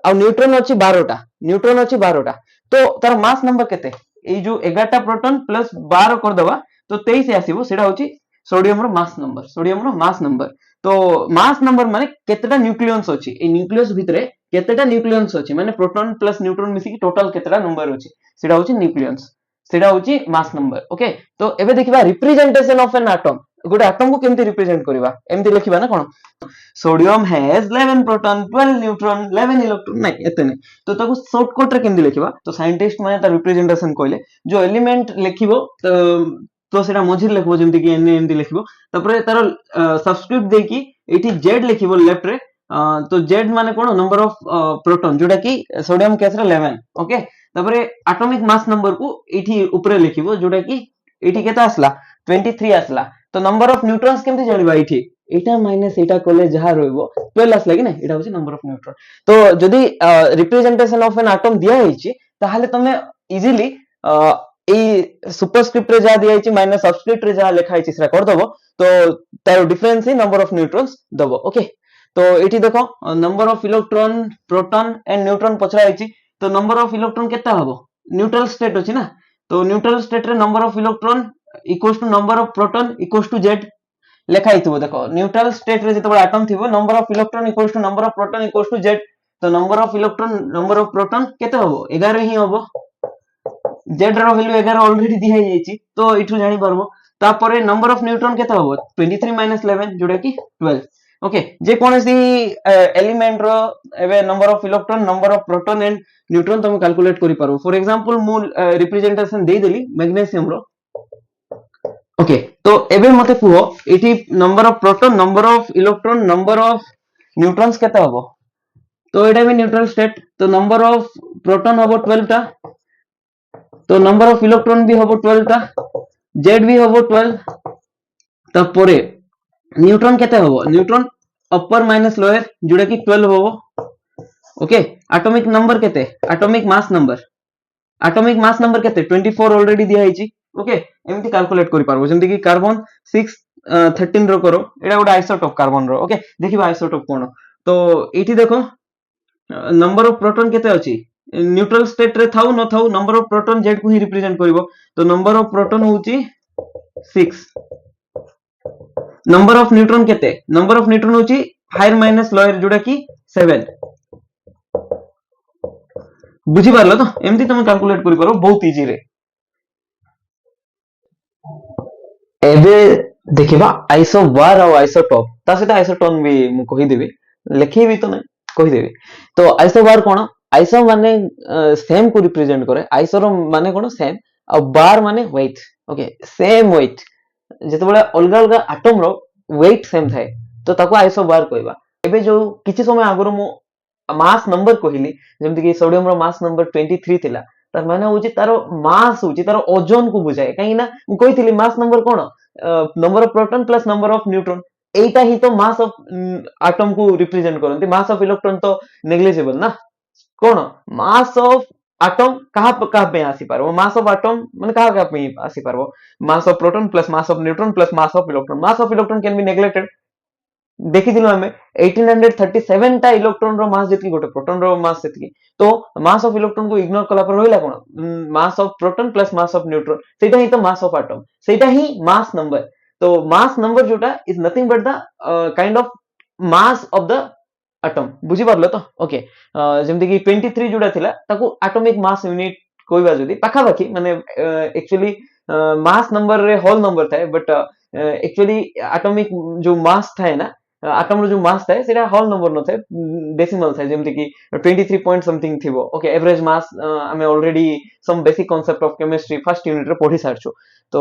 आ न्यूट्रॉन अछि 12 टा न्यूट्रॉन अछि 12 टा तो तार मास नंबर केते ए जो 11 टा प्रोटॉन प्लस 12 कर दबा तो 23 आसीबो सेटा होची सोडियम रो मास नंबर तो मास नंबर माने केतेटा न्यूक्लियन्स अछि ए न्यूक्लियस भितरे केतेटा न्यूक्लियन्स अछि माने प्रोटॉन प्लस न्यूट्रॉन मिसी कि टोटल केतेटा नंबर अछि सेटा होची न्यूक्लियन्स सेटा होची मास नंबर ओके तो एबे देखिबा रिप्रेजेंटेशन ऑफ एन एटम गोटे एटम को केमति रिप्रेजेंट करबा एमति लिखिबा ना कोन sodium has 11 proton 12 neutron 11 electron नहीं एते नहीं तो ताको शॉर्टकट रे केमति लिखिबा तो साइंटिस्ट माने ता रिप्रेजेंटेशन कहले जो एलिमेंट लिखिबो तो सेटा मझिर लिखबो जेमति कि एन एमति लिखिबो तपरे तार सब्सक्रिप्ट देकी एठी जेड लिखिबो लेफ्ट रे तो जेड माने कोन नंबर ऑफ प्रोटॉन जोटा कि सोडियम केस रे 11 ओके तपरे एटॉमिक मास नंबर को एठी ऊपर लिखिबो जोटा कि एठी केता आसला 23 आसला तो नंबर ऑफ न्यूट्रॉन्स केमति जानिबा एठी एटा माइनस एटा कोले जहा रहइबो 12 आसला कि नै एटा होची नंबर ऑफ न्यूट्रॉन तो जदी रिप्रेजेंटेशन ऑफ एन एटम दिया हेची ताहाले तमे इजीली ए सुपरस्क्रिप्ट रे जा दिया हेची माइनस सबस्क्रिप्ट रे जा लिखा हेची सेटा कर दबो तो तार डिफरेंस ही नंबर ऑफ न्यूट्रॉन्स दबो ओके तो एठी देखो number of electron proton and neutron पछरा हेची तो नंबर ऑफ इलेक्ट्रॉन केता हबो न्यूट्रल स्टेट अछि ना तो न्यूट्रल स्टेट रे number of electron equals to number of proton equals to Z लेखा हितबो देखो न्यूट्रल स्टेट रे जतबे एटम थिबो number of electron equals to number of proton equals to Z तो number of electron number of proton केते हबो 11 ही हबो जेड रो वैल्यू 11 ऑलरेडी दिया जायछि तो इठु जानि परबो तापरे नंबर ऑफ न्यूट्रॉन केते हबो 23 - 11 जोटा कि 12 ओके जे कोनसी एलिमेंट रो एबे number of electron number of proton and neutron तुम कैलकुलेट करि पारो फॉर एग्जांपल मु रिप्रेजेंटेशन दे देली मैग्नीशियम रो ओके तो एबे मते कुहो एटी number of proton number of electron number of neutrons केते हबो तो एटा भी न्यूट्रल स्टेट तो नंबर ऑफ प्रोटॉन हबो 12 टा तो नंबर ऑफ इलेक्ट्रॉन भी हबो 12 टा जेड भी हबो 12 तपरे न्यूट्रॉन केते हबो न्यूट्रॉन अपर माइनस लोअर जोटा कि 12 हबो ओके एटॉमिक नंबर केते एटॉमिक मास नंबर केते 24 ऑलरेडी दिया हिची ओके एमती कैलकुलेट करि पारबो जेमति कि कार्बन 6 13 रो करो एटा गोटे आइसोटोप कार्बन रो ओके देखिबा आइसोटोप कोन तो एठी देखो नंबर ऑफ प्रोटॉन केते अछि न्यूट्रल स्टेट रे थाउ न थाउ नंबर ऑफ प्रोटॉन जेड को ही रिप्रेजेंट करिवो तो नंबर ऑफ प्रोटॉन होची 6 नंबर ऑफ न्यूट्रॉन केते नंबर ऑफ न्यूट्रॉन होची हायर माइनस लोअर जोटा कि 7 बुझी पारलो तो एमती तुम कैलकुलेट करि पारो बहुत इजी रे एबे देखिबा आइसोबार और आइसोटॉप ता सहित आइसोटोन भी मु कहि देबी लिखी भी तो नहीं कहि देबी तो आइसोबार कोन आइसो माने सेम को रिप्रेजेंट करे आइसोर माने कोन सेम और बार माने वेट ओके सेम वेट जते बळे अलग अलग एटम रो वेट सेम थाए तो ताको आइसोबार कहबा एबे जो किछि समय आगरो मु मास नंबर कहिली जेमति कि सोडियम रो मास नंबर 23 थिला तार माने होची तारो मास होची तारो ओजन को बुझाए काई ना मु कहिथिली मास नंबर कोन number of proton plus number of neutron एटा ही तो मास ऑफ एटम को रिप्रेजेंट करंती मास ऑफ इलेक्ट्रॉन तो नेग्लिजिबल ना कोन मास ऑफ एटम कहा पे आसी पारबो मास ऑफ एटम माने कहा पे आसी पारबो mass of proton plus mass of neutron plus mass of electron can be neglected देखिथिलु हमें 1837 टा इलेक्ट्रॉन रो मास जेतकी गोटे प्रोटॉन रो मास जेतकी तो मास ऑफ इलेक्ट्रॉन को इग्नोर कला पर होइला कोन mass of proton plus mass of neutron सेटा ही तो मास ऑफ एटम सेटा ही मास नंबर तो मास नंबर जोटा is nothing but the kind of mass of the atom बुझी पारलो तो ओके जेमति कि 23 जोटा थिला ताको एटॉमिक मास यूनिट कोइबा जदी पाखा पाखी माने एक्चुअली मास नंबर रे होल नंबर थाए बट एक्चुअली एटॉमिक जो मास थाए ना एटम रो जो मास थाए सेटा होल नंबर न थाए डेसिमल थाए जेमति कि 23 पॉइंट समथिंग थिबो ओके एवरेज मास हमें already some basic concept of chemistry first unit रे पढी सारछु तो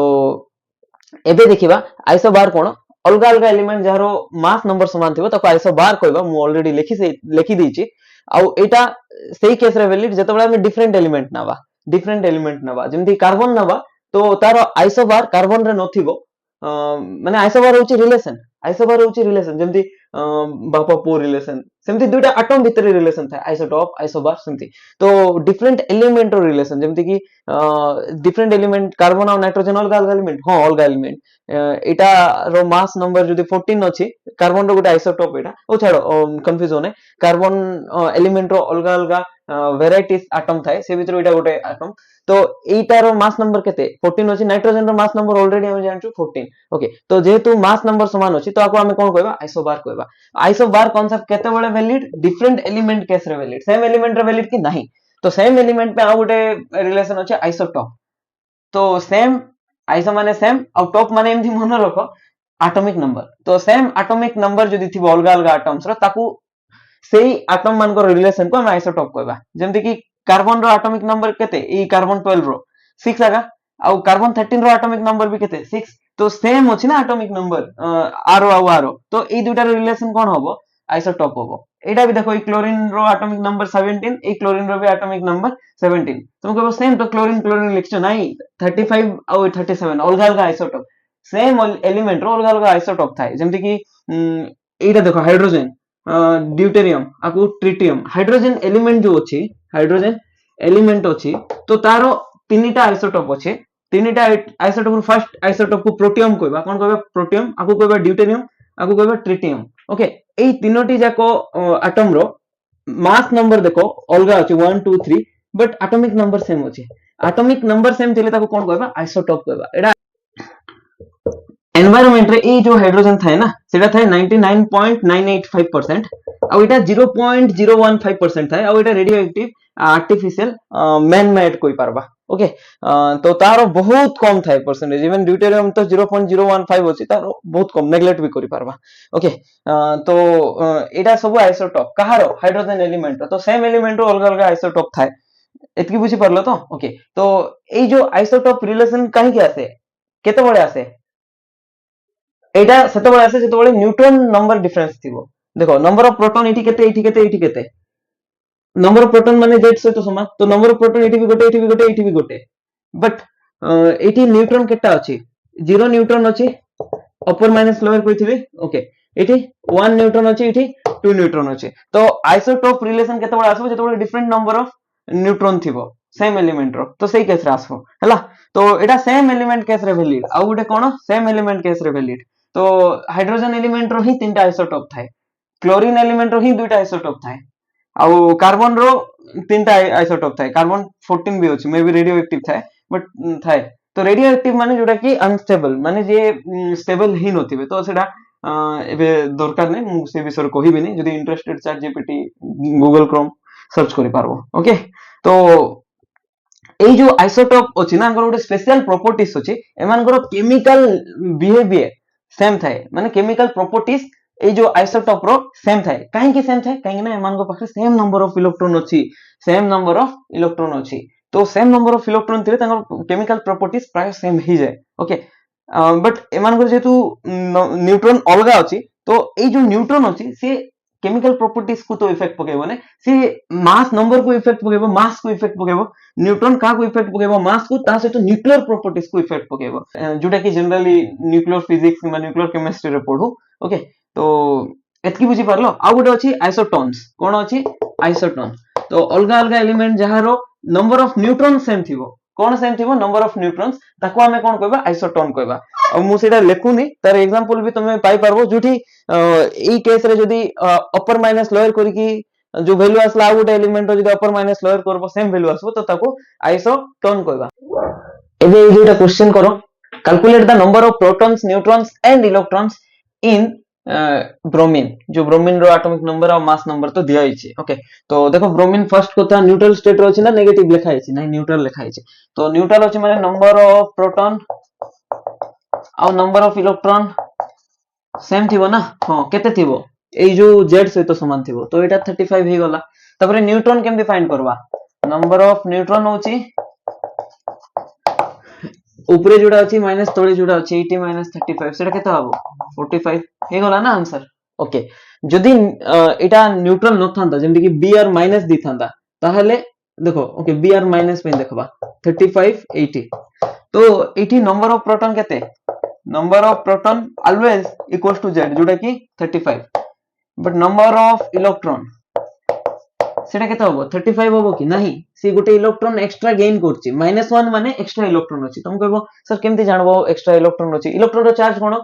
एबे देखिबा आइसोबार कोन अलग अलग एलिमेंट जहारो मास नंबर समान थिबो ताको आइसोबार कहबा मु ऑलरेडी लिखि देछि आउ एटा सेही केस रे वैलिड जतबेला हम डिफरेंट एलिमेंट नवा जेमति कार्बन नवा तो तार आइसोबार कार्बन रे नथिबो माने आइसोबार होची रिलेशन जेमति बापा पो रिलेशन सेमति दुटा एटम भीतर रिलेशन था आइसोटॉप आइसोबार सेमति तो डिफरेंट एलिमेंट रो रिलेशन जेमति कि डिफरेंट एलिमेंट कार्बन और नाइट्रोजन अलग अलग एलिमेंट हां अलग एलिमेंट एटा रो मास नंबर जदी 14 अछि कार्बन रो गोटे आइसोटॉप एटा ओ छाडो कंफ्यूज होने कार्बन एलिमेंट रो अलग अलग वेराइटीज एटम थाए से भीतर एटा गोटे एटम तो एटा रो मास नंबर केते 14 अछि नाइट्रोजन रो मास नंबर ऑलरेडी हम जानछु 14 ओके तो जेहेतु मास नंबर समान अछि तो आको हम कोन कहबा आइसोबार कांसेप्ट केते बळे वैलिड डिफरेंट एलिमेंट केस रे वैलिड सेम एलिमेंट रे वैलिड कि नहीं तो सेम एलिमेंट पे आ गोटे रिलेशन अछि आइसोटॉप तो सेम आइसो माने सेम और टॉप माने एमथि मन रखो एटॉमिक नंबर तो सेम एटॉमिक नंबर जदी थिबो अलग अलग एटम्स रो ताकू सेही एटम मान को रिलेशन को हम आइसोटॉप कहबा जेमति कि कार्बन रो एटॉमिक नंबर केते ई कार्बन 12 रो 6 आगा आ कार्बन 13 रो एटॉमिक नंबर भी केते 6 तो सेम अछि ना एटॉमिक नंबर आरो तो ई दुटा रिलेशन कोन होबो आइसोटॉप होबो एटा भी देखो ई क्लोरीन रो एटॉमिक नंबर 17 ई क्लोरीन रो भी एटॉमिक नंबर 17 तुम कहबो सेम तो क्लोरीन लिखछो नहीं 35 और 37 अलग अलग आइसोटॉप सेम एलिमेंट रो अलग अलग आइसोटॉप थाए जेमति कि एटा देखो हाइड्रोजन ड्यूटेरियम आकु ट्रिटियम हाइड्रोजन एलिमेंट जो अछि हाइड्रोजन एलिमेंट अछि तो तारो तीनटा आइसोटॉप अछि तीनटा आइसोटॉप रो फर्स्ट आइसोटॉप को प्रोटियम कहबा कोन कहबा प्रोटियम आकु कहबा ड्यूटेरियम आकु कहबा ट्रिटियम ओके एई तीनोटी जाको एटम रो मास नंबर देखो अलगा अछि 1 2 3 बट एटॉमिक नंबर सेम अछि एटॉमिक नंबर सेम थिले ताको कोन कहबा आइसोटॉप कहबा एडा एनवायरनमेंट रे ए जो हाइड्रोजन थाए ना सेटा थाए 99.985% आ एटा 0.015% थाए आ एटा radio active artificial man made कोइ पारबा ओके तो तारो बहुत कम थाए परसेंटेज इवन ड्यूटेरियम तो 0.015 अछि तारो बहुत कम नेग्लेक्ट भी करि पारबा ओके तो एटा सब आइसोटॉप कहारो हाइड्रोजन एलिमेंट तो सेम एलिमेंट रो अलग अलग आइसोटॉप थाए एतकी बुझी परलो तो ओके तो ए जो आइसोटॉप रिलेशन काहे के आसे केते बळे आसे एटा सेते बळे आसे जेते बळे न्यूट्रॉन नंबर डिफरेंस थिबो देखो नंबर ऑफ प्रोटॉन एठी केते नंबर ऑफ प्रोटॉन माने जेड सहित समान तो नंबर ऑफ प्रोटॉन एठी भी गोटे बट एठी न्यूट्रॉन केटा अछि 0 न्यूट्रॉन अछि अपर माइनस लोअर कहिथिबे ओके एठी 1 न्यूट्रॉन अछि एठी 2 न्यूट्रॉन अछि तो आइसोटॉप रिलेशन केते बळे आसबो जेते बळे डिफरेंट नंबर ऑफ न्यूट्रॉन थिबो सेम एलिमेंट रो तो सही केस रे आसबो हला तो एटा सेम एलिमेंट केस रे वैलिड आ गुटे कोन सेम एलिमेंट केस रे वैलिड तो हाइड्रोजन एलिमेंट रो ही तीनटा आइसोटॉप थाए क्लोरीन एलिमेंट रो ही दुटा आइसोटॉप थाए आउ कार्बन रो तीनटा आइसोटॉप थाए कार्बन 14 भी अछि मे भी रेडियो एक्टिव थाए बट थाए तो रेडियो एक्टिव माने जोटा कि अनस्टेबल माने जे स्टेबल ही नथिबे तो सेटा एबे दरकार नै मु से विषय कहबी नै जदी interested chat GPT Google Chrome search करि पारबो ओके तो এই जो आइसोटोप अछि ना गोटे स्पेशल प्रॉपर्टीज अछि एमानकर केमिकल बिहेवियर सेम थाए माने केमिकल प्रॉपर्टीज এই जो आइसोटोप रो सेम थाए काहे कि सेम थाए काहे ना एमानकर पाखे सेम नंबर ऑफ इलेक्ट्रॉन अछि सेम नंबर ऑफ इलेक्ट्रॉन अछि तो सेम नंबर ऑफ इलेक्ट्रॉन थिले तांकर केमिकल प्रॉपर्टीज प्राय सेम ही जाए ओके बट एमानकर जेतु न्यूट्रॉन अलगा अछि तो এই जो न्यूट्रॉन अछि से केमिकल प्रॉपर्टीज को तो इफेक्ट पकेबो ने से मास नंबर को इफेक्ट पकेबो मास को इफेक्ट पकेबो न्यूट्रॉन का को इफेक्ट पकेबो मास को ता सहित न्यूक्लियर प्रॉपर्टीज को इफेक्ट पकेबो जोटा कि जनरली न्यूक्लियर फिजिक्स किबा न्यूक्लियर केमिस्ट्री रे पढू ओके तो एतकी बुझी पारलो आ गोटे अछि आइसोटोन्स कोन अछि आइसोटोन तो अलगा अलगा एलिमेंट जहारो नंबर ऑफ न्यूट्रॉन सेम थिबो कोन सेम थिबो नंबर ऑफ न्यूट्रॉन्स ताको हमें कोन कहबा आइसोटोन कहबा आ मु सेटा लेखुनी तार एग्जांपल भी तुमे पाई पारबो जोठी ई केस रे जदी अपर माइनस लोअर करिकी जो वैल्यू आसला आ गोटे एलिमेंट रो जदी अपर माइनस लोअर करबो सेम वैल्यू आसबो तो ताको आइसोटोन कहबा एबे ए जोटा क्वेश्चन करो calculate the number of protons neutrons and electrons in bromine जो ब्रोमीन रो एटॉमिक नंबर और मास नंबर तो दिया हिचे ओके तो देखो ब्रोमीन फर्स्ट कोथा न्यूट्रल स्टेट रो अछि ना नेगेटिव लिखा हिचे नाही न्यूट्रल लिखा हिचे तो न्यूट्रल अछि माने नंबर ऑफ प्रोटॉन और नंबर ऑफ इलेक्ट्रॉन सेम थिबो ना हां केते थिबो एई जो z सहित समान थिबो तो एटा 35 हे गला तबरे न्यूट्रॉन केमति फाइंड करबा नंबर ऑफ न्यूट्रॉन होची ऊपरे जोड़ा अछि माइनस तळे जोड़ा अछि 80 माइनस 35 सेटा केते हबो 45 हे गला ना आंसर ओके जदी एटा न्यूट्रल न थांदा जेंति कि बी आर माइनस दी थांदा ताहले देखो ओके बी आर माइनस पे देखबा 35 80 तो 80 नंबर ऑफ प्रोटॉन केते number of proton always equals to z जोटा कि 35 बट नंबर ऑफ इलेक्ट्रॉन सेटा केते हबो 35 हबो कि नाही से गोटे इलेक्ट्रॉन एक्स्ट्रा गेन करछि -1 माने एक्स्ट्रा इलेक्ट्रॉन अछि तुम कहबो सर केमति जानबो एक्स्ट्रा इलेक्ट्रॉन अछि इलेक्ट्रॉन रो चार्ज कोन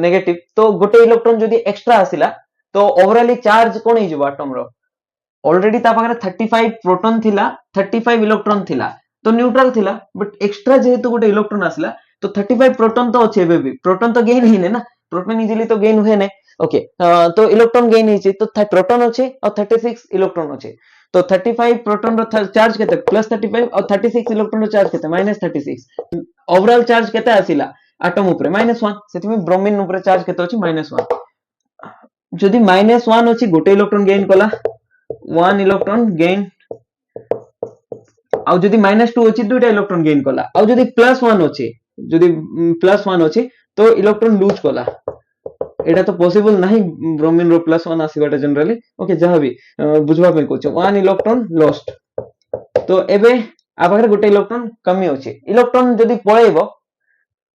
नेगेटिव तो गोटे इलेक्ट्रॉन जदी एक्स्ट्रा आसिला तो ओवरऑली चार्ज कोन हि जबो एटम रो ऑलरेडी ता पाखरे 35 प्रोटॉन थिला 35 इलेक्ट्रॉन थिला तो न्यूट्रल थिला बट एक्स्ट्रा जेहेतु गोटे इलेक्ट्रॉन आसिला तो 35 प्रोटॉन तो अछि एबे भी प्रोटॉन तो गेन हिने ना प्रोटॉन इजीली तो गेन हुए ने ओके तो इलेक्ट्रॉन गेन हिची तो प्रोटॉन अछि और 36 इलेक्ट्रॉन अछि तो 35 प्रोटॉन रो चार्ज केते +35 और 36 इलेक्ट्रॉन रो चार्ज केते -36 ओवरऑल चार्ज केते आसिला एटम ऊपर -1 सेति में ब्रोमीन ऊपर चार्ज केते अछि -1 जदी -1 अछि गोटे इलेक्ट्रॉन गेन कला 1 इलेक्ट्रॉन गेन आ जदी -2 अछि दुटा इलेक्ट्रॉन गेन कला आ जदी +1 अछि जदी +1 अछि तो इलेक्ट्रॉन लूज कला एटा तो पॉसिबल नाही ब्रोमीन रो +1 आसीबाटा जनरली ओके जहां भी बुझवा पे कोछ 1 इलेक्ट्रॉन लॉस्ट तो एबे आ पाखरे गोटे इलेक्ट्रॉन कमी अछि इलेक्ट्रॉन जदी पळेबो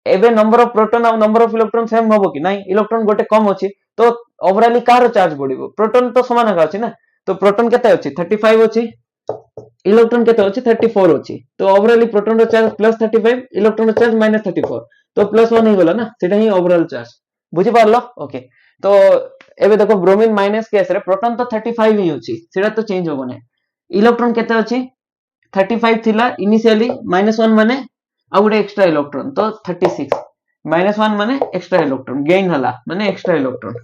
एबे नंबर ऑफ प्रोटॉन और नंबर ऑफ इलेक्ट्रॉन सेम होबो कि नाही इलेक्ट्रॉन गोटे कम अछि तो ओवरऑली कार चार्ज बढ़िबो प्रोटॉन तो समान का अछि ना तो प्रोटॉन केते अछि 35 अछि इलेक्ट्रॉन केते अछि 34 अछि तो ओवरऑली प्रोटॉन रो चार्ज +35 इलेक्ट्रॉन रो चार्ज -34 तो +1 हे गला ना सेटा ही ओवरऑल चार्ज बुझी पारलो ओके तो एबे देखो ब्रोमीन माइनस केस रे प्रोटॉन तो 35 ही अछि सेटा तो चेंज होबो नै इलेक्ट्रॉन केते अछि 35 थिला इनिशियली -1 माने आ गुटे एक्स्ट्रा इलेक्ट्रॉन तो 36 -1 माने एक्स्ट्रा इलेक्ट्रॉन गेन हला माने एक्स्ट्रा इलेक्ट्रॉन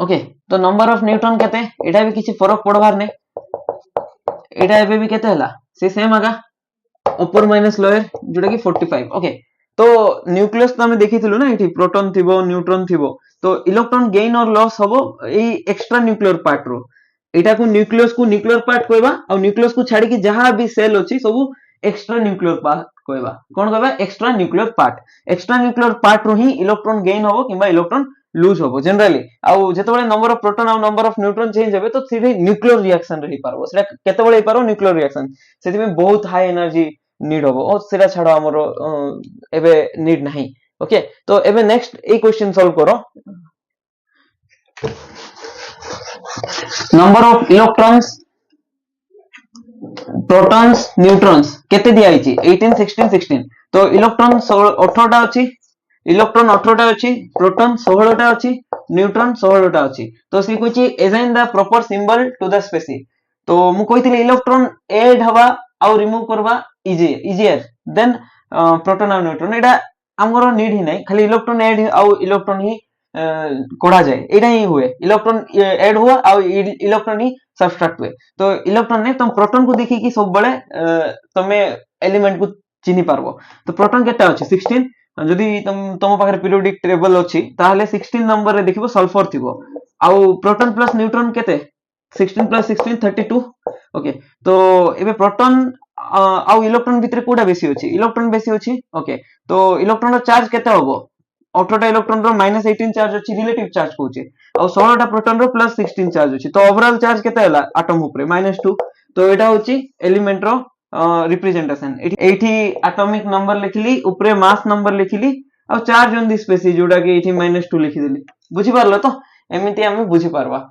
ओके तो नंबर ऑफ न्यूट्रॉन केते एटा भी किछि फरक पड़बार नै एटा एबे भी केते हला से सेम आगा अपर माइनस लोअर जोटा कि 45 ओके तो न्यूक्लियस तो हमें देखिथिलु ना एठी प्रोटॉन थिबो न्यूट्रॉन थिबो तो इलेक्ट्रॉन गेन और लॉस हबो एई एक्स्ट्रा न्यूक्लियर पार्ट रो एटा को न्यूक्लियर पार्ट कहबा और न्यूक्लियस को छाडी कि जहां भी सेल अछि सब एक्स्ट्रा न्यूक्लियर पार्ट कहबा कोन कहबा एक्स्ट्रा न्यूक्लियर पार्ट रो ही इलेक्ट्रॉन गेन हबो किबा इलेक्ट्रॉन लूज हबो जनरली आ जेते बेले नंबर ऑफ प्रोटॉन और नंबर ऑफ न्यूट्रॉन चेंज हेबे तो सीधे न्यूक्लियर रिएक्शन रही पारबो सेटा केते बेले पारो न्यूक्लियर रिएक्शन सेति में बहुत हाई एनर्जी नीड हबो और सेटा छाडो हमरो एबे नीड नाही ओके तो एबे नेक्स्ट ए क्वेश्चन सॉल्व करो number of electrons protons neutrons केते दिया हिची 18 16 16 तो इलेक्ट्रॉन 18 टा अछि इलेक्ट्रॉन 18 टा अछि प्रोटॉन 16 टा अछि न्यूट्रॉन 16 टा अछि तो से कहछि assign the proper symbol to the species तो मु कहितले इलेक्ट्रॉन ऐड हवा आ रिमूव करबा इजियर देन प्रोटॉन और न्यूट्रॉन एटा हमरो नीड ही नै खाली इलेक्ट्रॉन ऐड आ इलेक्ट्रॉन ही कोडा जाय एटा ही हुए इलेक्ट्रॉन ऐड हुआ आ इलेक्ट्रॉन ही सबट्राक्ट हुए तो इलेक्ट्रॉन ने तुम प्रोटॉन को देखि कि सब बळे तमे एलिमेंट को चिन्हि पारबो तो प्रोटॉन केटा अछि 16 जदि तुम पाखरे पीरियोडिक टेबल अछि ताहले 16 नंबर रे देखिबो सल्फर थिबो आउ प्रोटॉन प्लस न्यूट्रॉन केते 16 प्लस 16 32 ओके तो एबे प्रोटॉन आउ इलेक्ट्रॉन भितरे कोडा बेसी अछि इलेक्ट्रॉन बेसी अछि ओके तो इलेक्ट्रॉन रो चार्ज केते होबो 18टा इलेक्ट्रॉन रो -18 चार्ज अछि रिलेटिव चार्ज कहूचे और 16टा प्रोटॉन रो +16 चार्ज अछि तो ओवरऑल चार्ज केते हला एटम ऊपर -2 तो एटा होची एलिमेंट रो रिप्रेजेंटेशन एठी एटॉमिक नंबर लिखली ऊपर मास नंबर लिखली और चार्ज ऑन द स्पेसिस जोडा के एठी -2 लिखि देली बुझि पारलो तो एमिति हम बुझि पारबा।